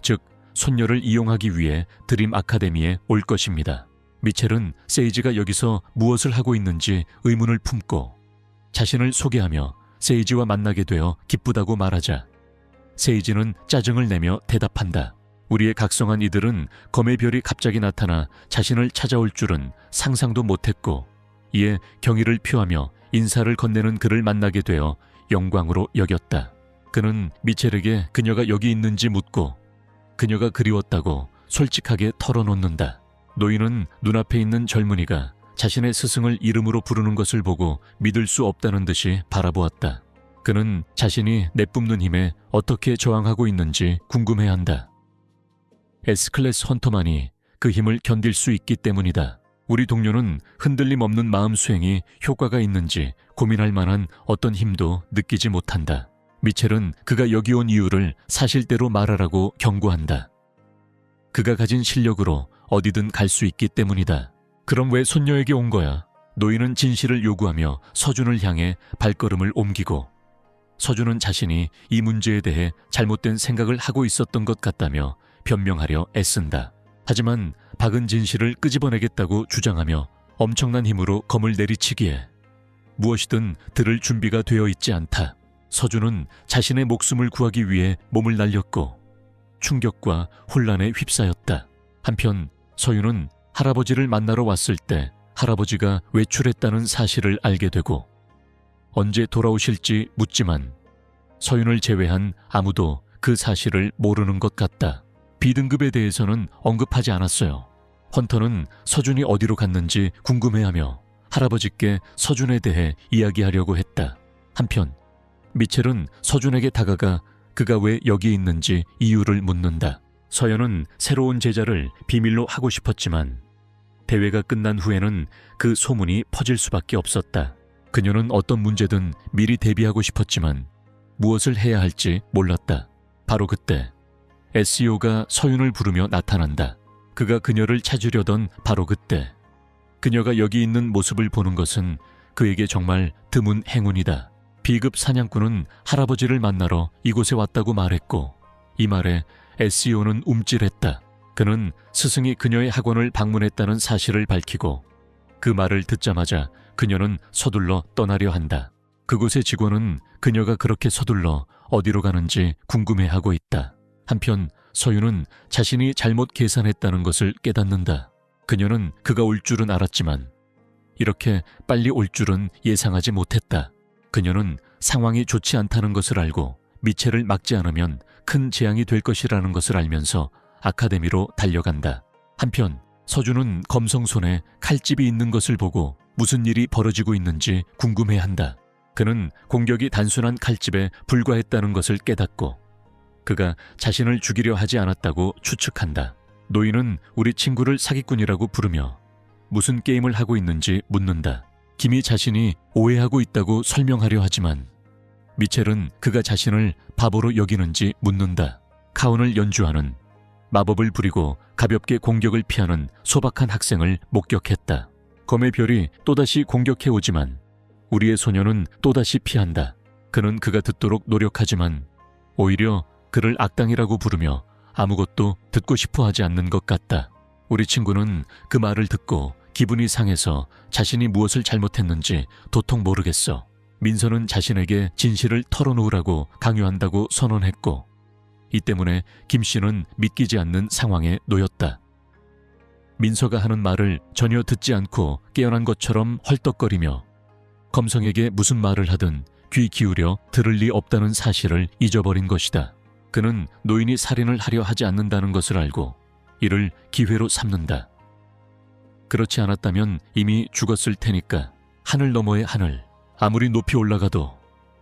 즉 손녀를 이용하기 위해 드림 아카데미에 올 것입니다. 미첼은 세이지가 여기서 무엇을 하고 있는지 의문을 품고 자신을 소개하며 세이지와 만나게 되어 기쁘다고 말하자 세이지는 짜증을 내며 대답한다. 우리의 각성한 이들은 검의 별이 갑자기 나타나 자신을 찾아올 줄은 상상도 못했고 이에 경의를 표하며 인사를 건네는 그를 만나게 되어 영광으로 여겼다. 그는 미첼에게 그녀가 여기 있는지 묻고 그녀가 그리웠다고 솔직하게 털어놓는다. 노인은 눈앞에 있는 젊은이가 자신의 스승을 이름으로 부르는 것을 보고 믿을 수 없다는 듯이 바라보았다. 그는 자신이 내뿜는 힘에 어떻게 저항하고 있는지 궁금해한다. S클래스 헌터만이 그 힘을 견딜 수 있기 때문이다. 우리 동료는 흔들림 없는 마음 수행이 효과가 있는지 고민할 만한 어떤 힘도 느끼지 못한다. 미첼은 그가 여기 온 이유를 사실대로 말하라고 경고한다. 그가 가진 실력으로 어디든 갈 수 있기 때문이다. 그럼 왜 손녀에게 온 거야? 노인은 진실을 요구하며 서준을 향해 발걸음을 옮기고 서준은 자신이 이 문제에 대해 잘못된 생각을 하고 있었던 것 같다며 변명하려 애쓴다. 하지만 박은 진실을 끄집어내겠다고 주장하며 엄청난 힘으로 검을 내리치기에 무엇이든 들을 준비가 되어 있지 않다. 서준은 자신의 목숨을 구하기 위해 몸을 날렸고 충격과 혼란에 휩싸였다. 한편 서윤은 할아버지를 만나러 왔을 때 할아버지가 외출했다는 사실을 알게 되고 언제 돌아오실지 묻지만 서윤을 제외한 아무도 그 사실을 모르는 것 같다. B등급에 대해서는 언급하지 않았어요. 헌터는 서준이 어디로 갔는지 궁금해하며 할아버지께 서준에 대해 이야기하려고 했다. 한편 미첼은 서준에게 다가가 그가 왜 여기 있는지 이유를 묻는다. 서연은 새로운 제자를 비밀로 하고 싶었지만 대회가 끝난 후에는 그 소문이 퍼질 수밖에 없었다. 그녀는 어떤 문제든 미리 대비하고 싶었지만 무엇을 해야 할지 몰랐다. 바로 그때 SEO가 서윤을 부르며 나타난다. 그가 그녀를 찾으려던 바로 그때 그녀가 여기 있는 모습을 보는 것은 그에게 정말 드문 행운이다. B급 사냥꾼은 할아버지를 만나러 이곳에 왔다고 말했고 이 말에 SEO는 움찔했다. 그는 스승이 그녀의 학원을 방문했다는 사실을 밝히고 그 말을 듣자마자 그녀는 서둘러 떠나려 한다. 그곳의 직원은 그녀가 그렇게 서둘러 어디로 가는지 궁금해하고 있다. 한편 서윤은 자신이 잘못 계산했다는 것을 깨닫는다. 그녀는 그가 올 줄은 알았지만 이렇게 빨리 올 줄은 예상하지 못했다. 그녀는 상황이 좋지 않다는 것을 알고 미첼을 막지 않으면 큰 재앙이 될 것이라는 것을 알면서 아카데미로 달려간다. 한편 서준은 검성 손에 칼집이 있는 것을 보고 무슨 일이 벌어지고 있는지 궁금해한다. 그는 공격이 단순한 칼집에 불과했다는 것을 깨닫고 그가 자신을 죽이려 하지 않았다고 추측한다. 노인은 우리 친구를 사기꾼이라고 부르며 무슨 게임을 하고 있는지 묻는다. 김이 자신이 오해하고 있다고 설명하려 하지만 미첼은 그가 자신을 바보로 여기는지 묻는다. 카운을 연주하는, 마법을 부리고 가볍게 공격을 피하는 소박한 학생을 목격했다. 검의 별이 또다시 공격해 오지만 우리의 소녀는 또다시 피한다. 그는 그가 듣도록 노력하지만 오히려 그를 악당이라고 부르며 아무것도 듣고 싶어 하지 않는 것 같다. 우리 친구는 그 말을 듣고 기분이 상해서 자신이 무엇을 잘못했는지 도통 모르겠어. 민서는 자신에게 진실을 털어놓으라고 강요한다고 선언했고 이 때문에 김 씨는 믿기지 않는 상황에 놓였다. 민서가 하는 말을 전혀 듣지 않고 깨어난 것처럼 헐떡거리며 검성에게 무슨 말을 하든 귀 기울여 들을 리 없다는 사실을 잊어버린 것이다. 그는 노인이 살인을 하려 하지 않는다는 것을 알고 이를 기회로 삼는다. 그렇지 않았다면 이미 죽었을 테니까. 하늘 너머의 하늘, 아무리 높이 올라가도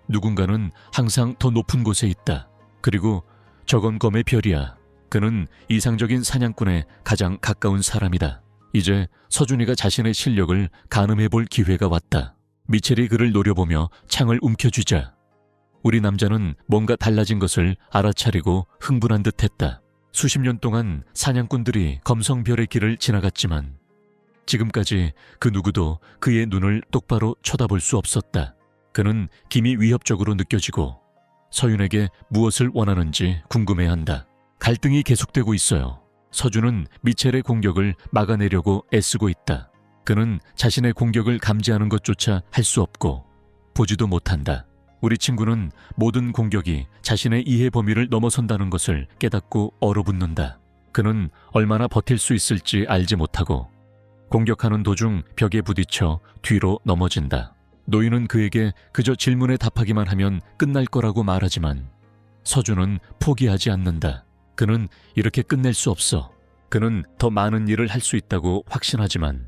누군가는 항상 더 높은 곳에 있다. 그리고 저건 검의 별이야. 그는 이상적인 사냥꾼에 가장 가까운 사람이다. 이제 서준이가 자신의 실력을 가늠해볼 기회가 왔다. 미첼이 그를 노려보며 창을 움켜쥐자 우리 남자는 뭔가 달라진 것을 알아차리고 흥분한 듯했다. 수십 년 동안 사냥꾼들이 검성별의 길을 지나갔지만 지금까지 그 누구도 그의 눈을 똑바로 쳐다볼 수 없었다. 그는 김이 위협적으로 느껴지고 서윤에게 무엇을 원하는지 궁금해한다. 갈등이 계속되고 있어요. 서준은 미첼의 공격을 막아내려고 애쓰고 있다. 그는 자신의 공격을 감지하는 것조차 할 수 없고 보지도 못한다. 우리 친구는 모든 공격이 자신의 이해 범위를 넘어선다는 것을 깨닫고 얼어붙는다. 그는 얼마나 버틸 수 있을지 알지 못하고 공격하는 도중 벽에 부딪혀 뒤로 넘어진다. 노인은 그에게 그저 질문에 답하기만 하면 끝날 거라고 말하지만 서준은 포기하지 않는다. 그는 이렇게 끝낼 수 없어. 그는 더 많은 일을 할 수 있다고 확신하지만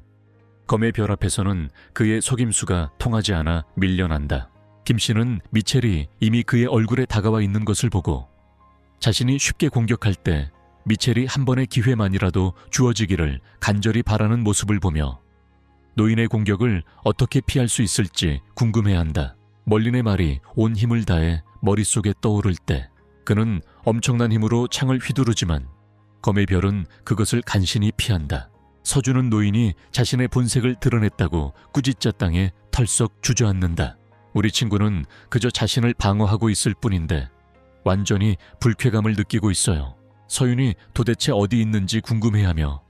검의 별 앞에서는 그의 속임수가 통하지 않아 밀려난다. 김 씨는 미첼이 이미 그의 얼굴에 다가와 있는 것을 보고 자신이 쉽게 공격할 때 미첼이 한 번의 기회만이라도 주어지기를 간절히 바라는 모습을 보며 노인의 공격을 어떻게 피할 수 있을지 궁금해한다. 멀린의 말이 온 힘을 다해 머릿속에 떠오를 때 그는 엄청난 힘으로 창을 휘두르지만 검의 별은 그것을 간신히 피한다. 서주는 노인이 자신의 본색을 드러냈다고 꾸짖자 땅에 털썩 주저앉는다. 우리 친구는 그저 자신을 방어하고 있을 뿐인데 완전히 불쾌감을 느끼고 있어요. 서윤이 도대체 어디 있는지 궁금해하며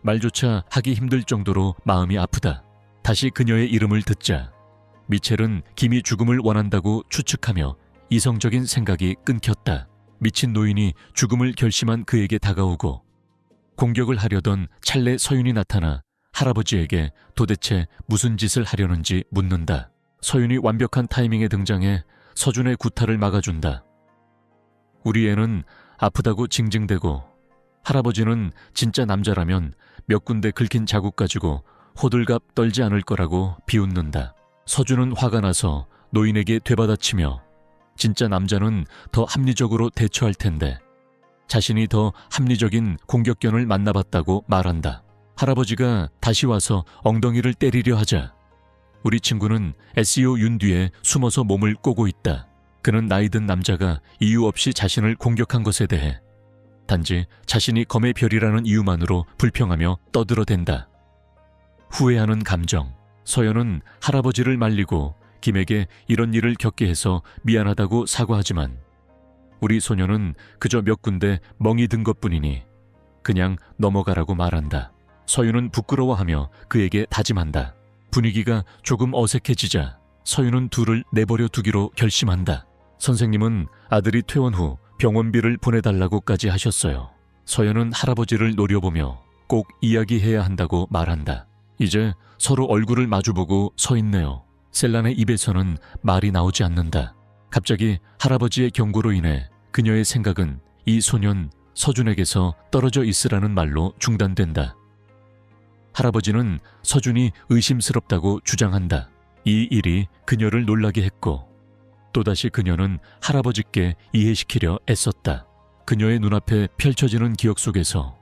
말조차 하기 힘들 정도로 마음이 아프다. 다시 그녀의 이름을 듣자 미첼은 김이 죽음을 원한다고 추측하며 이성적인 생각이 끊겼다. 미친 노인이 죽음을 결심한 그에게 다가오고 공격을 하려던 찰레 서윤이 나타나 할아버지에게 도대체 무슨 짓을 하려는지 묻는다. 서윤이 완벽한 타이밍에 등장해 서준의 구타를 막아준다. 우리 애는 아프다고 징징대고 할아버지는 진짜 남자라면 몇 군데 긁힌 자국 가지고 호들갑 떨지 않을 거라고 비웃는다. 서준은 화가 나서 노인에게 되받아치며 진짜 남자는 더 합리적으로 대처할 텐데 자신이 더 합리적인 공격견을 만나봤다고 말한다. 할아버지가 다시 와서 엉덩이를 때리려 하자 우리 친구는 SEO 윤 뒤에 숨어서 몸을 꼬고 있다. 그는 나이든 남자가 이유 없이 자신을 공격한 것에 대해 단지 자신이 검의 별이라는 이유만으로 불평하며 떠들어댄다. 후회하는 감정. 서연은 할아버지를 말리고 김에게 이런 일을 겪게 해서 미안하다고 사과하지만 우리 소녀는 그저 몇 군데 멍이 든 것뿐이니 그냥 넘어가라고 말한다. 서윤은 부끄러워하며 그에게 다짐한다. 분위기가 조금 어색해지자 서윤은 둘을 내버려 두기로 결심한다. 선생님은 아들이 퇴원 후 병원비를 보내달라고까지 하셨어요. 서연은 할아버지를 노려보며 꼭 이야기해야 한다고 말한다. 이제 서로 얼굴을 마주보고 서 있네요. 셀란의 입에서는 말이 나오지 않는다. 갑자기 할아버지의 경고로 인해 그녀의 생각은 이 소년 서준에게서 떨어져 있으라는 말로 중단된다. 할아버지는 서준이 의심스럽다고 주장한다. 이 일이 그녀를 놀라게 했고 또다시 그녀는 할아버지께 이해시키려 애썼다. 그녀의 눈앞에 펼쳐지는 기억 속에서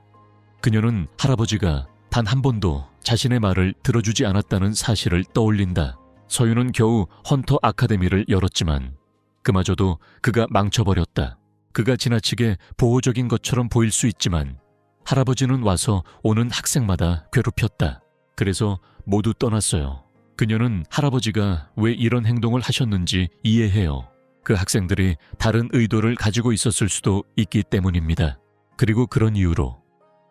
그녀는 할아버지가 단 한 번도 자신의 말을 들어주지 않았다는 사실을 떠올린다. 서윤은 겨우 헌터 아카데미를 열었지만 그마저도 그가 망쳐버렸다. 그가 지나치게 보호적인 것처럼 보일 수 있지만 할아버지는 와서 오는 학생마다 괴롭혔다. 그래서 모두 떠났어요. 그녀는 할아버지가 왜 이런 행동을 하셨는지 이해해요. 그 학생들이 다른 의도를 가지고 있었을 수도 있기 때문입니다. 그리고 그런 이유로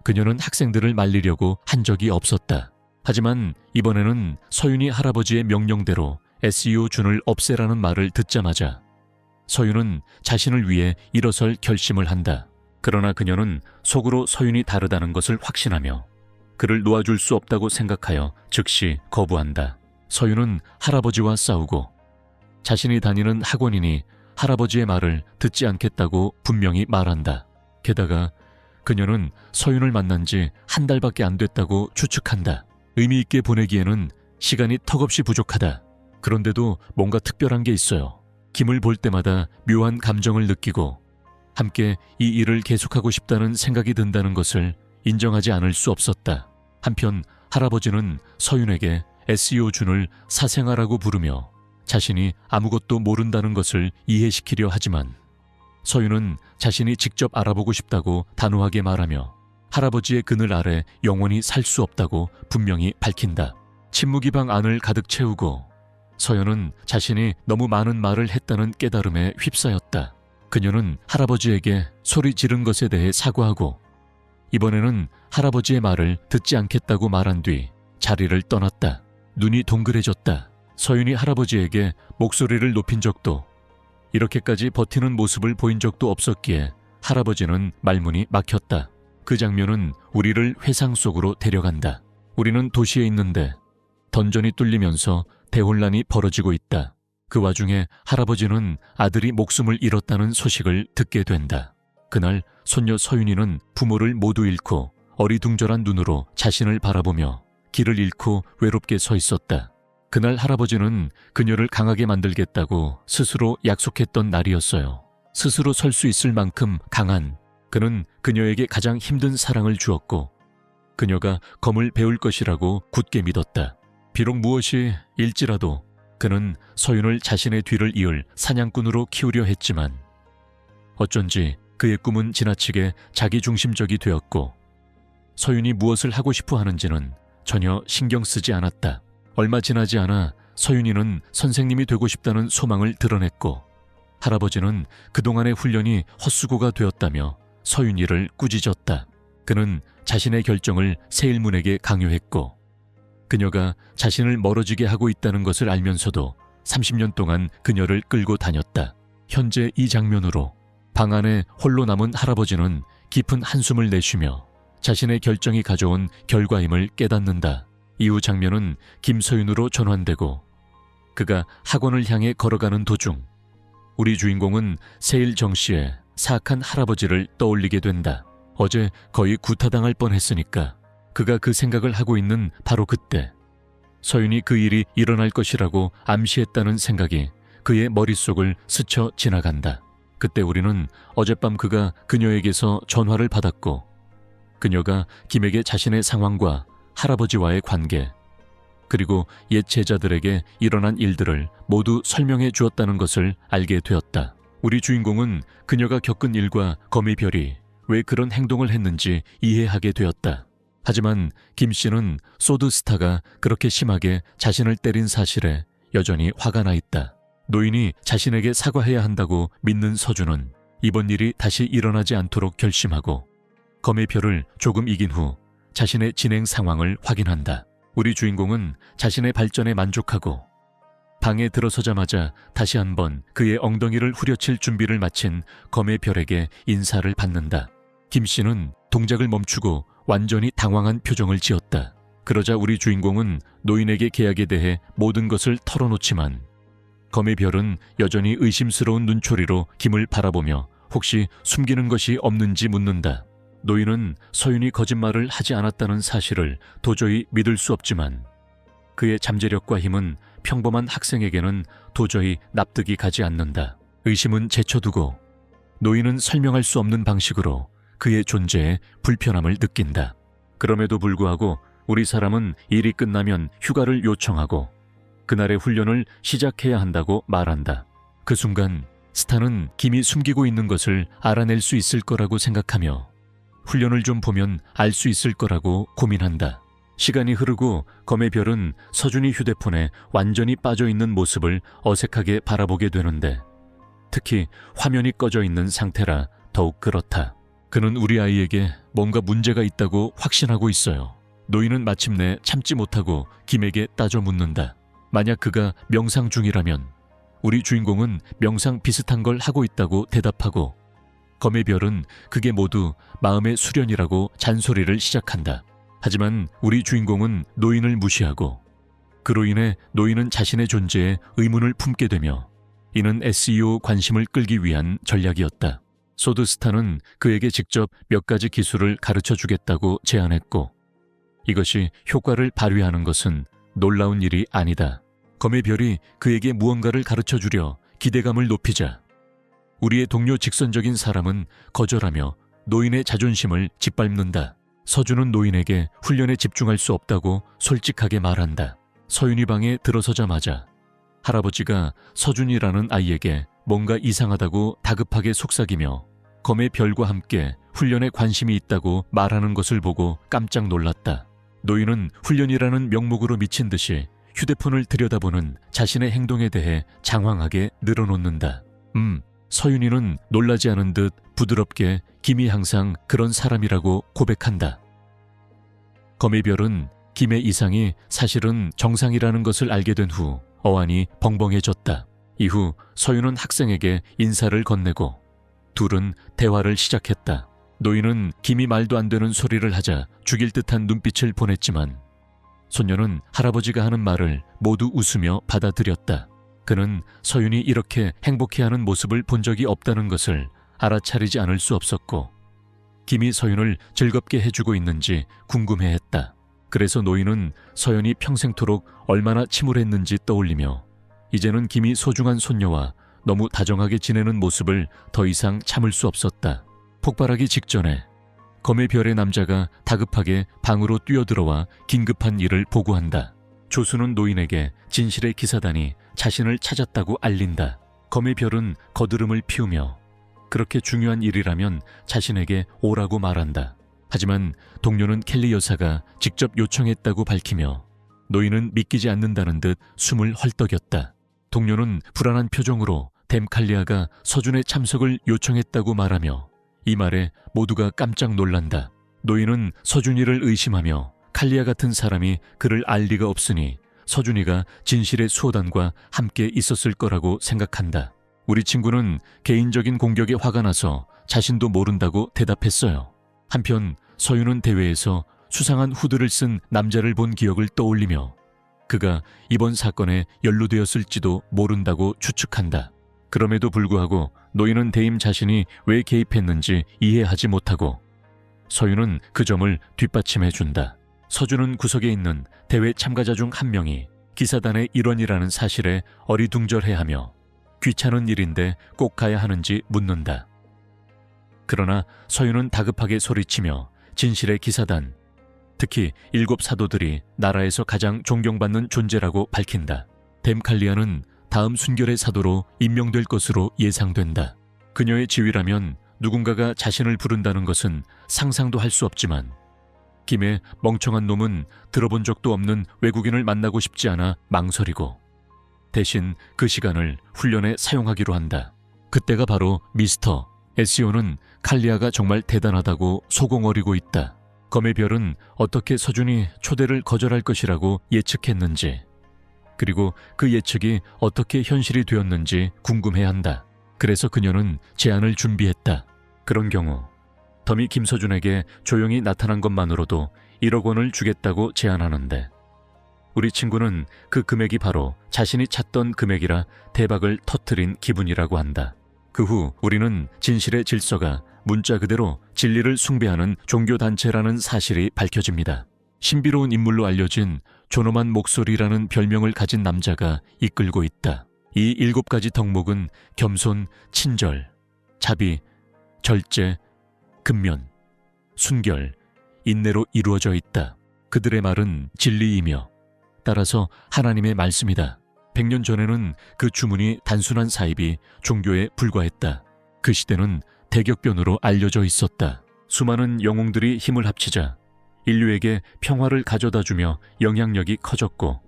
그녀는 학생들을 말리려고 한 적이 없었다. 하지만 이번에는 서윤이 할아버지의 명령대로 SEO 준을 없애라는 말을 듣자마자 서윤은 자신을 위해 일어설 결심을 한다. 그러나 그녀는 속으로 서윤이 다르다는 것을 확신하며 그를 놓아줄 수 없다고 생각하여 즉시 거부한다. 서윤은 할아버지와 싸우고 자신이 다니는 학원인이 할아버지의 말을 듣지 않겠다고 분명히 말한다. 게다가 그녀는 서윤을 만난 지 한 달밖에 안 됐다고 추측한다. 의미 있게 보내기에는 시간이 턱없이 부족하다. 그런데도 뭔가 특별한 게 있어요. 김을 볼 때마다 묘한 감정을 느끼고 함께 이 일을 계속하고 싶다는 생각이 든다는 것을 인정하지 않을 수 없었다. 한편 할아버지는 서윤에게 SEO 준을 사생아라고 부르며 자신이 아무것도 모른다는 것을 이해시키려 하지만 서윤은 자신이 직접 알아보고 싶다고 단호하게 말하며 할아버지의 그늘 아래 영원히 살 수 없다고 분명히 밝힌다. 침묵이 방 안을 가득 채우고 서연은 자신이 너무 많은 말을 했다는 깨달음에 휩싸였다. 그녀는 할아버지에게 소리 지른 것에 대해 사과하고 이번에는 할아버지의 말을 듣지 않겠다고 말한 뒤 자리를 떠났다. 눈이 동그래졌다. 서윤이 할아버지에게 목소리를 높인 적도 이렇게까지 버티는 모습을 보인 적도 없었기에 할아버지는 말문이 막혔다. 그 장면은 우리를 회상 속으로 데려간다. 우리는 도시에 있는데 던전이 뚫리면서 대혼란이 벌어지고 있다. 그 와중에 할아버지는 아들이 목숨을 잃었다는 소식을 듣게 된다. 그날 손녀 서윤이는 부모를 모두 잃고 어리둥절한 눈으로 자신을 바라보며 길을 잃고 외롭게 서 있었다. 그날 할아버지는 그녀를 강하게 만들겠다고 스스로 약속했던 날이었어요. 스스로 설 수 있을 만큼 강한 그는 그녀에게 가장 힘든 사랑을 주었고 그녀가 검을 배울 것이라고 굳게 믿었다. 비록 무엇이 일지라도 그는 서윤을 자신의 뒤를 이을 사냥꾼으로 키우려 했지만 어쩐지 그의 꿈은 지나치게 자기중심적이 되었고 서윤이 무엇을 하고 싶어 하는지는 전혀 신경 쓰지 않았다. 얼마 지나지 않아 서윤이는 선생님이 되고 싶다는 소망을 드러냈고 할아버지는 그동안의 훈련이 헛수고가 되었다며 서윤이를 꾸짖었다. 그는 자신의 결정을 세일문에게 강요했고 그녀가 자신을 멀어지게 하고 있다는 것을 알면서도 30년 동안 그녀를 끌고 다녔다. 현재 이 장면으로 방 안에 홀로 남은 할아버지는 깊은 한숨을 내쉬며 자신의 결정이 가져온 결과임을 깨닫는다. 이후 장면은 김서윤으로 전환되고 그가 학원을 향해 걸어가는 도중 우리 주인공은 세일 정씨의 사악한 할아버지를 떠올리게 된다. 어제 거의 구타당할 뻔했으니까 그가 그 생각을 하고 있는 바로 그때 서윤이 그 일이 일어날 것이라고 암시했다는 생각이 그의 머릿속을 스쳐 지나간다. 그때 우리는 어젯밤 그가 그녀에게서 전화를 받았고 그녀가 김에게 자신의 상황과 할아버지와의 관계 그리고 옛 제자들에게 일어난 일들을 모두 설명해 주었다는 것을 알게 되었다. 우리 주인공은 그녀가 겪은 일과 검의 별이 왜 그런 행동을 했는지 이해하게 되었다. 하지만 김 씨는 소드스타가 그렇게 심하게 자신을 때린 사실에 여전히 화가 나 있다. 노인이 자신에게 사과해야 한다고 믿는 서준은 이번 일이 다시 일어나지 않도록 결심하고 검의 별을 조금 이긴 후 자신의 진행 상황을 확인한다. 우리 주인공은 자신의 발전에 만족하고 방에 들어서자마자 다시 한번 그의 엉덩이를 후려칠 준비를 마친 검의 별에게 인사를 받는다. 김 씨는 동작을 멈추고 완전히 당황한 표정을 지었다. 그러자 우리 주인공은 노인에게 계약에 대해 모든 것을 털어놓지만 검의 별은 여전히 의심스러운 눈초리로 김을 바라보며 혹시 숨기는 것이 없는지 묻는다. 노인은 서윤이 거짓말을 하지 않았다는 사실을 도저히 믿을 수 없지만 그의 잠재력과 힘은 평범한 학생에게는 도저히 납득이 가지 않는다. 의심은 제쳐두고 노인은 설명할 수 없는 방식으로 그의 존재에 불편함을 느낀다. 그럼에도 불구하고 우리 사람은 일이 끝나면 휴가를 요청하고 그날의 훈련을 시작해야 한다고 말한다. 그 순간 스탄은 김이 숨기고 있는 것을 알아낼 수 있을 거라고 생각하며 훈련을 좀 보면 알 수 있을 거라고 고민한다. 시간이 흐르고 검의 별은 서준이 휴대폰에 완전히 빠져있는 모습을 어색하게 바라보게 되는데 특히 화면이 꺼져 있는 상태라 더욱 그렇다. 그는 우리 아이에게 뭔가 문제가 있다고 확신하고 있어요. 노인은 마침내 참지 못하고 김에게 따져 묻는다. 만약 그가 명상 중이라면 우리 주인공은 명상 비슷한 걸 하고 있다고 대답하고 검의 별은 그게 모두 마음의 수련이라고 잔소리를 시작한다. 하지만 우리 주인공은 노인을 무시하고 그로 인해 노인은 자신의 존재에 의문을 품게 되며 이는 SEO 관심을 끌기 위한 전략이었다. 소드스탄은 그에게 직접 몇 가지 기술을 가르쳐 주겠다고 제안했고 이것이 효과를 발휘하는 것은 놀라운 일이 아니다. 검의 별이 그에게 무언가를 가르쳐 주려 기대감을 높이자 우리의 동료 직선적인 사람은 거절하며 노인의 자존심을 짓밟는다. 서준은 노인에게 훈련에 집중할 수 없다고 솔직하게 말한다. 서윤이 방에 들어서자마자 할아버지가 서준이라는 아이에게 뭔가 이상하다고 다급하게 속삭이며 검의 별과 함께 훈련에 관심이 있다고 말하는 것을 보고 깜짝 놀랐다. 노인은 훈련이라는 명목으로 미친 듯이 휴대폰을 들여다보는 자신의 행동에 대해 장황하게 늘어놓는다. 서윤이는 놀라지 않은 듯 부드럽게 김이 항상 그런 사람이라고 고백한다. 검의 별은 김의 이상이 사실은 정상이라는 것을 알게 된 후 어안이 벙벙해졌다. 이후 서윤은 학생에게 인사를 건네고 둘은 대화를 시작했다. 노인은 김이 말도 안 되는 소리를 하자 죽일 듯한 눈빛을 보냈지만 소녀는 할아버지가 하는 말을 모두 웃으며 받아들였다. 그는 서윤이 이렇게 행복해하는 모습을 본 적이 없다는 것을 알아차리지 않을 수 없었고 김이 서윤을 즐겁게 해주고 있는지 궁금해했다. 그래서 노인은 서윤이 평생토록 얼마나 침울했는지 떠올리며 이제는 김이 소중한 손녀와 너무 다정하게 지내는 모습을 더 이상 참을 수 없었다. 폭발하기 직전에 검의 별의 남자가 다급하게 방으로 뛰어들어와 긴급한 일을 보고한다. 조수는 노인에게 진실의 기사단이 자신을 찾았다고 알린다. 검의 별은 거드름을 피우며 그렇게 중요한 일이라면 자신에게 오라고 말한다. 하지만 동료는 켈리 여사가 직접 요청했다고 밝히며 노인은 믿기지 않는다는 듯 숨을 헐떡였다. 동료는 불안한 표정으로 댐칼리아가 서준의 참석을 요청했다고 말하며 이 말에 모두가 깜짝 놀란다. 노인은 서준이를 의심하며 칼리아 같은 사람이 그를 알 리가 없으니 서준이가 진실의 수호단과 함께 있었을 거라고 생각한다. 우리 친구는 개인적인 공격에 화가 나서 자신도 모른다고 대답했어요. 한편 서윤은 대회에서 수상한 후드를 쓴 남자를 본 기억을 떠올리며 그가 이번 사건에 연루되었을지도 모른다고 추측한다. 그럼에도 불구하고 노인은 대임 자신이 왜 개입했는지 이해하지 못하고 서윤은 그 점을 뒷받침해준다. 서준은 구석에 있는 대회 참가자 중 한 명이 기사단의 일원이라는 사실에 어리둥절해하며 귀찮은 일인데 꼭 가야 하는지 묻는다. 그러나 서윤은 다급하게 소리치며 진실의 기사단, 특히 7 사도들이 나라에서 가장 존경받는 존재라고 밝힌다. 댐칼리아는 다음 순결의 사도로 임명될 것으로 예상된다. 그녀의 지위라면 누군가가 자신을 부른다는 것은 상상도 할 수 없지만 김의 멍청한 놈은 들어본 적도 없는 외국인을 만나고 싶지 않아 망설이고 대신 그 시간을 훈련에 사용하기로 한다. 그때가 바로 미스터 SEO는 칼리아가 정말 대단하다고 소공어리고 있다. 검의 별은 어떻게 서준이 초대를 거절할 것이라고 예측했는지 그리고 그 예측이 어떻게 현실이 되었는지 궁금해한다. 그래서 그녀는 제안을 준비했다. 그런 경우 덤이 김서준에게 조용히 나타난 것만으로도 1억 원을 주겠다고 제안하는데 우리 친구는 그 금액이 바로 자신이 찾던 금액이라 대박을 터뜨린 기분이라고 한다. 그 후 우리는 진실의 질서가 문자 그대로 진리를 숭배하는 종교단체라는 사실이 밝혀집니다. 신비로운 인물로 알려진 존엄한 목소리라는 별명을 가진 남자가 이끌고 있다. 이 7가지 덕목은 겸손, 친절, 자비, 절제, 근면, 순결, 인내로 이루어져 있다. 그들의 말은 진리이며 따라서 하나님의 말씀이다. 100년 전에는 그 주문이 단순한 사입이 종교에 불과했다. 그 시대는 대격변으로 알려져 있었다. 수많은 영웅들이 힘을 합치자 인류에게 평화를 가져다주며 영향력이 커졌고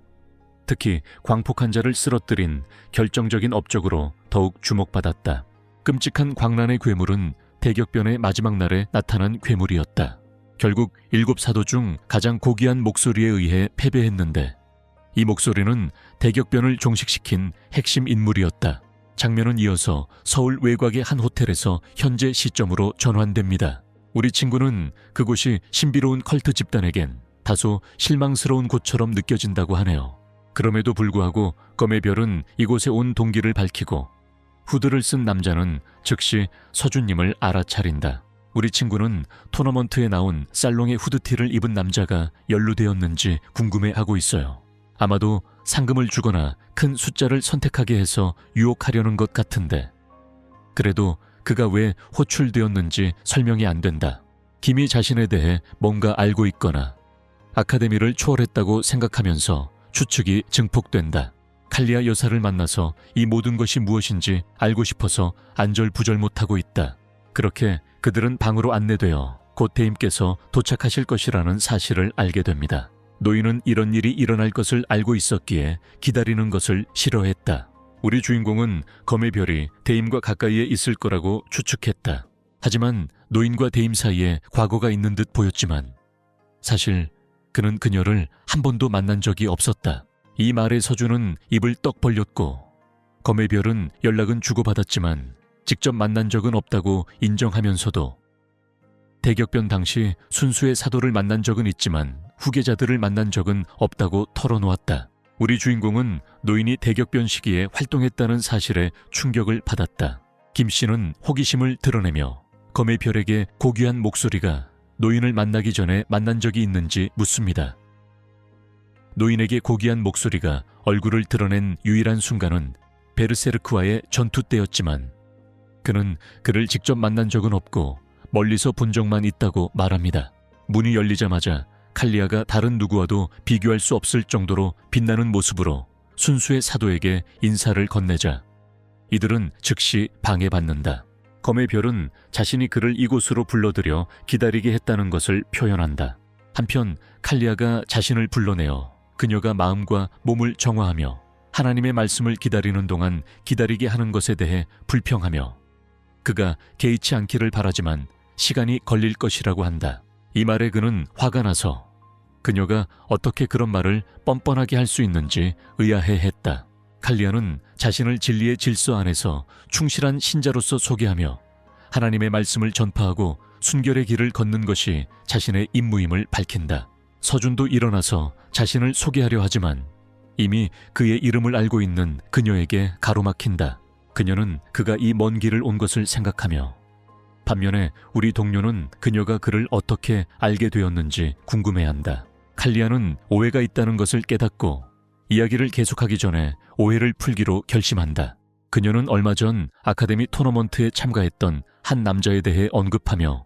특히 광폭한 자를 쓰러뜨린 결정적인 업적으로 더욱 주목받았다. 끔찍한 광란의 괴물은 대격변의 마지막 날에 나타난 괴물이었다. 결국 7 사도 중 가장 고귀한 목소리에 의해 패배했는데 이 목소리는 대격변을 종식시킨 핵심 인물이었다. 장면은 이어서 서울 외곽의 한 호텔에서 현재 시점으로 전환됩니다. 우리 친구는 그곳이 신비로운 컬트 집단에겐 다소 실망스러운 곳처럼 느껴진다고 하네요. 그럼에도 불구하고 검의 별은 이곳에 온 동기를 밝히고 후드를 쓴 남자는 즉시 서준님을 알아차린다. 우리 친구는 토너먼트에 나온 살롱의 후드티를 입은 남자가 연루되었는지 궁금해하고 있어요. 아마도 상금을 주거나 큰 숫자를 선택하게 해서 유혹하려는 것 같은데 그래도 그가 왜 호출되었는지 설명이 안 된다. 김이 자신에 대해 뭔가 알고 있거나 아카데미를 초월했다고 생각하면서 추측이 증폭된다. 칼리아 여사를 만나서 이 모든 것이 무엇인지 알고 싶어서 안절부절 못하고 있다. 그렇게 그들은 방으로 안내되어 곧 대임께서 도착하실 것이라는 사실을 알게 됩니다. 노인은 이런 일이 일어날 것을 알고 있었기에 기다리는 것을 싫어했다. 우리 주인공은 검의 별이 대임과 가까이에 있을 거라고 추측했다. 하지만 노인과 대임 사이에 과거가 있는 듯 보였지만 사실 그는 그녀를 한 번도 만난 적이 없었다. 이 말에 서준은 입을 떡 벌렸고 검의 별은 연락은 주고받았지만 직접 만난 적은 없다고 인정하면서도 대격변 당시 순수의 사도를 만난 적은 있지만 후계자들을 만난 적은 없다고 털어놓았다. 우리 주인공은 노인이 대격변 시기에 활동했다는 사실에 충격을 받았다. 김 씨는 호기심을 드러내며 검의 별에게 고귀한 목소리가 노인을 만나기 전에 만난 적이 있는지 묻습니다. 노인에게 고귀한 목소리가 얼굴을 드러낸 유일한 순간은 베르세르크와의 전투 때였지만 그는 그를 직접 만난 적은 없고 멀리서 본 적만 있다고 말합니다. 문이 열리자마자 칼리아가 다른 누구와도 비교할 수 없을 정도로 빛나는 모습으로 순수의 사도에게 인사를 건네자 이들은 즉시 방해받는다. 검의 별은 자신이 그를 이곳으로 불러들여 기다리게 했다는 것을 표현한다. 한편 칼리아가 자신을 불러내어 그녀가 마음과 몸을 정화하며 하나님의 말씀을 기다리는 동안 기다리게 하는 것에 대해 불평하며 그가 개의치 않기를 바라지만 시간이 걸릴 것이라고 한다. 이 말에 그는 화가 나서 그녀가 어떻게 그런 말을 뻔뻔하게 할 수 있는지 의아해했다. 칼리아는 자신을 진리의 질서 안에서 충실한 신자로서 소개하며 하나님의 말씀을 전파하고 순결의 길을 걷는 것이 자신의 임무임을 밝힌다. 서준도 일어나서 자신을 소개하려 하지만 이미 그의 이름을 알고 있는 그녀에게 가로막힌다. 그녀는 그가 이 먼 길을 온 것을 생각하며 반면에 우리 동료는 그녀가 그를 어떻게 알게 되었는지 궁금해한다. 칼리아는 오해가 있다는 것을 깨닫고 이야기를 계속하기 전에 오해를 풀기로 결심한다. 그녀는 얼마 전 아카데미 토너먼트에 참가했던 한 남자에 대해 언급하며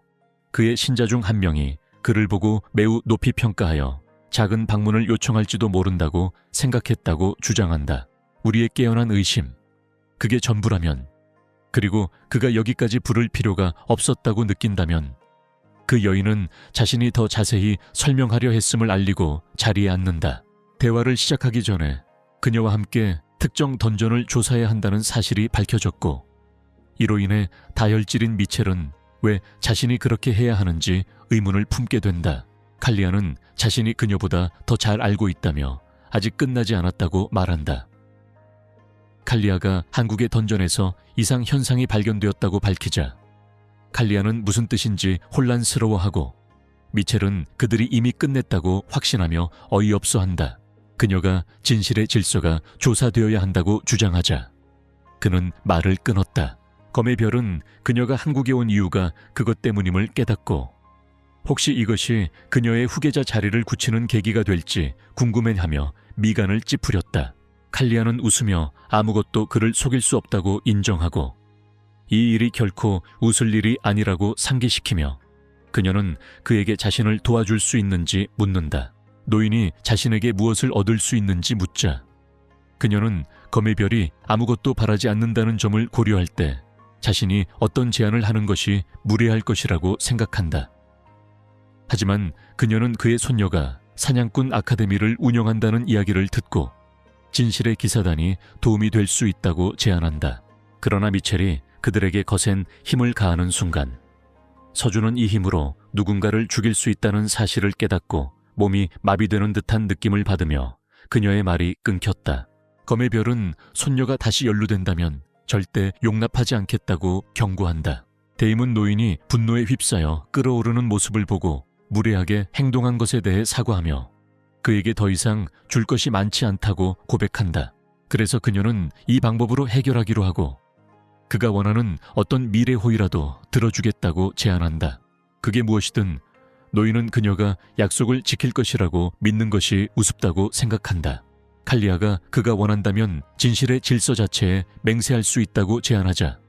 그의 신자 중 한 명이 그를 보고 매우 높이 평가하여 작은 방문을 요청할지도 모른다고 생각했다고 주장한다. 우리의 깨어난 의심, 그게 전부라면, 그리고 그가 여기까지 부를 필요가 없었다고 느낀다면 그 여인은 자신이 더 자세히 설명하려 했음을 알리고 자리에 앉는다. 대화를 시작하기 전에 그녀와 함께 특정 던전을 조사해야 한다는 사실이 밝혀졌고 이로 인해 다혈질인 미첼은 왜 자신이 그렇게 해야 하는지 의문을 품게 된다. 칼리아는 자신이 그녀보다 더 잘 알고 있다며 아직 끝나지 않았다고 말한다. 칼리아가 한국의 던전에서 이상 현상이 발견되었다고 밝히자 칼리아는 무슨 뜻인지 혼란스러워하고 미첼은 그들이 이미 끝냈다고 확신하며 어이없어한다. 그녀가 진실의 질서가 조사되어야 한다고 주장하자 그는 말을 끊었다. 검의 별은 그녀가 한국에 온 이유가 그것 때문임을 깨닫고 혹시 이것이 그녀의 후계자 자리를 굳히는 계기가 될지 궁금해하며 미간을 찌푸렸다. 칼리아는 웃으며 아무것도 그를 속일 수 없다고 인정하고 이 일이 결코 웃을 일이 아니라고 상기시키며 그녀는 그에게 자신을 도와줄 수 있는지 묻는다. 노인이 자신에게 무엇을 얻을 수 있는지 묻자 그녀는 검의 별이 아무것도 바라지 않는다는 점을 고려할 때 자신이 어떤 제안을 하는 것이 무례할 것이라고 생각한다. 하지만 그녀는 그의 손녀가 사냥꾼 아카데미를 운영한다는 이야기를 듣고 진실의 기사단이 도움이 될 수 있다고 제안한다. 그러나 미첼이 그들에게 거센 힘을 가하는 순간 서준은 이 힘으로 누군가를 죽일 수 있다는 사실을 깨닫고 몸이 마비되는 듯한 느낌을 받으며 그녀의 말이 끊겼다. 검의 별은 손녀가 다시 연루된다면 절대 용납하지 않겠다고 경고한다. 데이문 노인이 분노에 휩싸여 끓어오르는 모습을 보고 무례하게 행동한 것에 대해 사과하며 그에게 더 이상 줄 것이 많지 않다고 고백한다. 그래서 그녀는 이 방법으로 해결하기로 하고 그가 원하는 어떤 미래 호의라도 들어주겠다고 제안한다. 그게 무엇이든 노인은 그녀가 약속을 지킬 것이라고 믿는 것이 우습다고 생각한다. 칼리아가 그가 원한다면 진실의 질서 자체에 맹세할 수 있다고 제안하자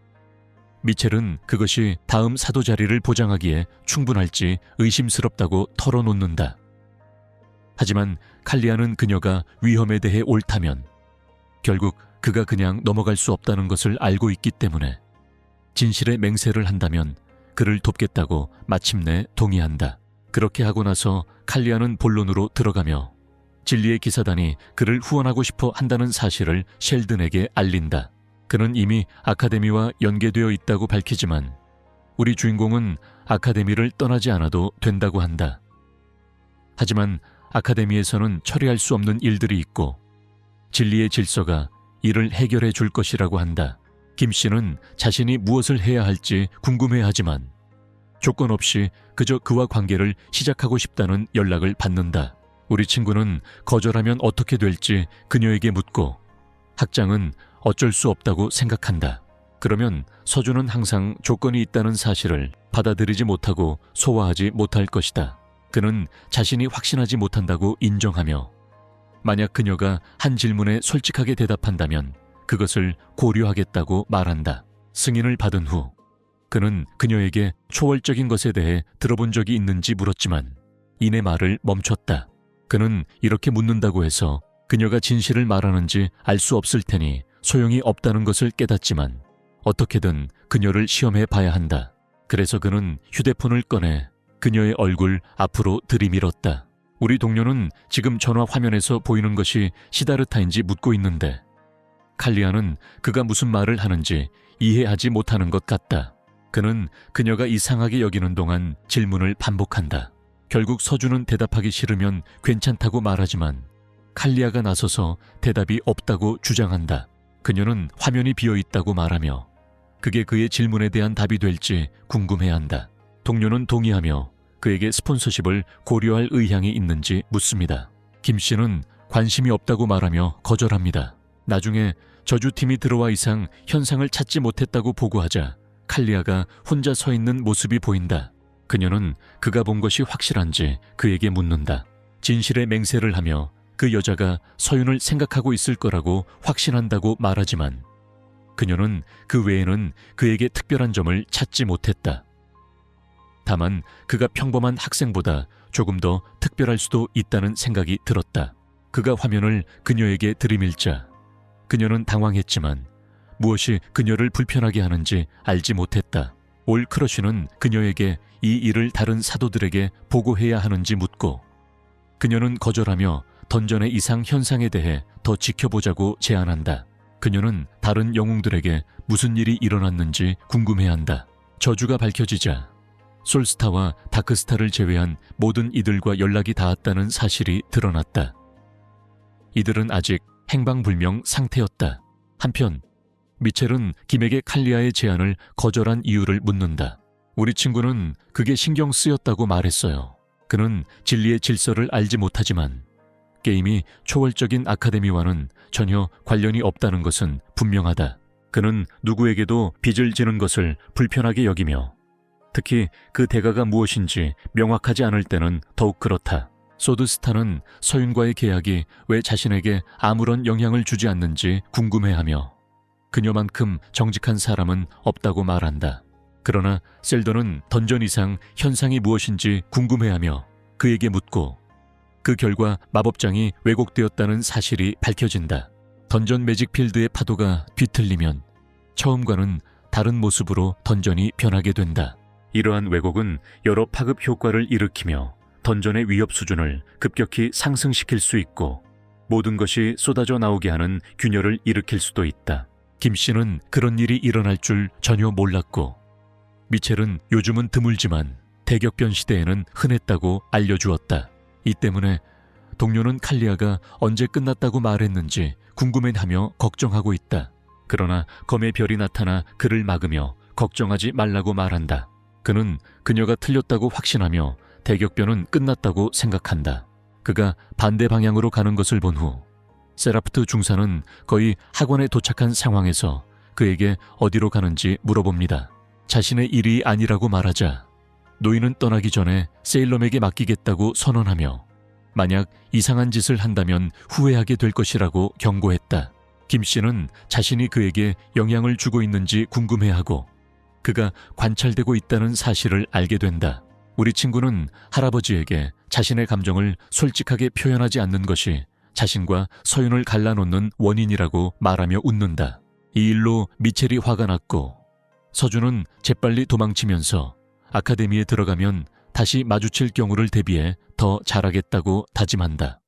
미첼은 그것이 다음 사도 자리를 보장하기에 충분할지 의심스럽다고 털어놓는다. 하지만 칼리아는 그녀가 위험에 대해 옳다면 결국 그가 그냥 넘어갈 수 없다는 것을 알고 있기 때문에 진실의 맹세를 한다면 그를 돕겠다고 마침내 동의한다. 그렇게 하고 나서 칼리아는 본론으로 들어가며 진리의 기사단이 그를 후원하고 싶어 한다는 사실을 셸든에게 알린다. 그는 이미 아카데미와 연계되어 있다고 밝히지만 우리 주인공은 아카데미를 떠나지 않아도 된다고 한다. 하지만 아카데미에서는 처리할 수 없는 일들이 있고 진리의 질서가 이를 해결해 줄 것이라고 한다. 김 씨는 자신이 무엇을 해야 할지 궁금해하지만 조건 없이 그저 그와 관계를 시작하고 싶다는 연락을 받는다. 우리 친구는 거절하면 어떻게 될지 그녀에게 묻고 학장은 어쩔 수 없다고 생각한다. 그러면 서준은 항상 조건이 있다는 사실을 받아들이지 못하고 소화하지 못할 것이다. 그는 자신이 확신하지 못한다고 인정하며 만약 그녀가 한 질문에 솔직하게 대답한다면 그것을 고려하겠다고 말한다. 승인을 받은 후 그는 그녀에게 초월적인 것에 대해 들어본 적이 있는지 물었지만 이내 말을 멈췄다. 그는 이렇게 묻는다고 해서 그녀가 진실을 말하는지 알 수 없을 테니 소용이 없다는 것을 깨닫지만 어떻게든 그녀를 시험해 봐야 한다. 그래서 그는 휴대폰을 꺼내 그녀의 얼굴 앞으로 들이밀었다. 우리 동료는 지금 전화 화면에서 보이는 것이 시다르타인지 묻고 있는데 칼리아는 그가 무슨 말을 하는지 이해하지 못하는 것 같다. 그는 그녀가 이상하게 여기는 동안 질문을 반복한다. 결국 서준은 대답하기 싫으면 괜찮다고 말하지만 칼리아가 나서서 대답이 없다고 주장한다. 그녀는 화면이 비어있다고 말하며 그게 그의 질문에 대한 답이 될지 궁금해한다. 동료는 동의하며 그에게 스폰서십을 고려할 의향이 있는지 묻습니다. 김 씨는 관심이 없다고 말하며 거절합니다. 나중에 저주팀이 들어와 이상 현상을 찾지 못했다고 보고하자 칼리아가 혼자 서 있는 모습이 보인다. 그녀는 그가 본 것이 확실한지 그에게 묻는다. 진실의 맹세를 하며 그 여자가 서윤을 생각하고 있을 거라고 확신한다고 말하지만 그녀는 그 외에는 그에게 특별한 점을 찾지 못했다. 다만 그가 평범한 학생보다 조금 더 특별할 수도 있다는 생각이 들었다. 그가 화면을 그녀에게 들이밀자 그녀는 당황했지만 무엇이 그녀를 불편하게 하는지 알지 못했다. 올 크러쉬는 그녀에게 이 일을 다른 사도들에게 보고해야 하는지 묻고 그녀는 거절하며 던전의 이상 현상에 대해 더 지켜보자고 제안한다. 그녀는 다른 영웅들에게 무슨 일이 일어났는지 궁금해한다. 저주가 밝혀지자 솔스타와 다크스타를 제외한 모든 이들과 연락이 닿았다는 사실이 드러났다. 이들은 아직 행방불명 상태였다. 한편 미첼은 김에게 칼리아의 제안을 거절한 이유를 묻는다. 우리 친구는 그게 신경 쓰였다고 말했어요. 그는 진리의 질서를 알지 못하지만 게임이 초월적인 아카데미와는 전혀 관련이 없다는 것은 분명하다. 그는 누구에게도 빚을 지는 것을 불편하게 여기며 특히 그 대가가 무엇인지 명확하지 않을 때는 더욱 그렇다. 소드스타는 서윤과의 계약이 왜 자신에게 아무런 영향을 주지 않는지 궁금해하며 그녀만큼 정직한 사람은 없다고 말한다. 그러나 셀던은 던전 이상 현상이 무엇인지 궁금해하며 그에게 묻고 그 결과 마법장이 왜곡되었다는 사실이 밝혀진다. 던전 매직필드의 파도가 뒤틀리면 처음과는 다른 모습으로 던전이 변하게 된다. 이러한 왜곡은 여러 파급 효과를 일으키며 던전의 위협 수준을 급격히 상승시킬 수 있고 모든 것이 쏟아져 나오게 하는 균열을 일으킬 수도 있다. 김 씨는 그런 일이 일어날 줄 전혀 몰랐고 미첼은 요즘은 드물지만 대격변 시대에는 흔했다고 알려주었다. 이 때문에 동료는 칼리아가 언제 끝났다고 말했는지 궁금해하며 걱정하고 있다. 그러나 검의 별이 나타나 그를 막으며 걱정하지 말라고 말한다. 그는 그녀가 틀렸다고 확신하며 대격변은 끝났다고 생각한다. 그가 반대 방향으로 가는 것을 본 후 세라프트 중사는 거의 학원에 도착한 상황에서 그에게 어디로 가는지 물어봅니다. 자신의 일이 아니라고 말하자 노인은 떠나기 전에 세일럼에게 맡기겠다고 선언하며 만약 이상한 짓을 한다면 후회하게 될 것이라고 경고했다. 김 씨는 자신이 그에게 영향을 주고 있는지 궁금해하고 그가 관찰되고 있다는 사실을 알게 된다. 우리 친구는 할아버지에게 자신의 감정을 솔직하게 표현하지 않는 것이 자신과 서윤을 갈라놓는 원인이라고 말하며 웃는다. 이 일로 미첼이 화가 났고 서준은 재빨리 도망치면서 아카데미에 들어가면 다시 마주칠 경우를 대비해 더 잘하겠다고 다짐한다.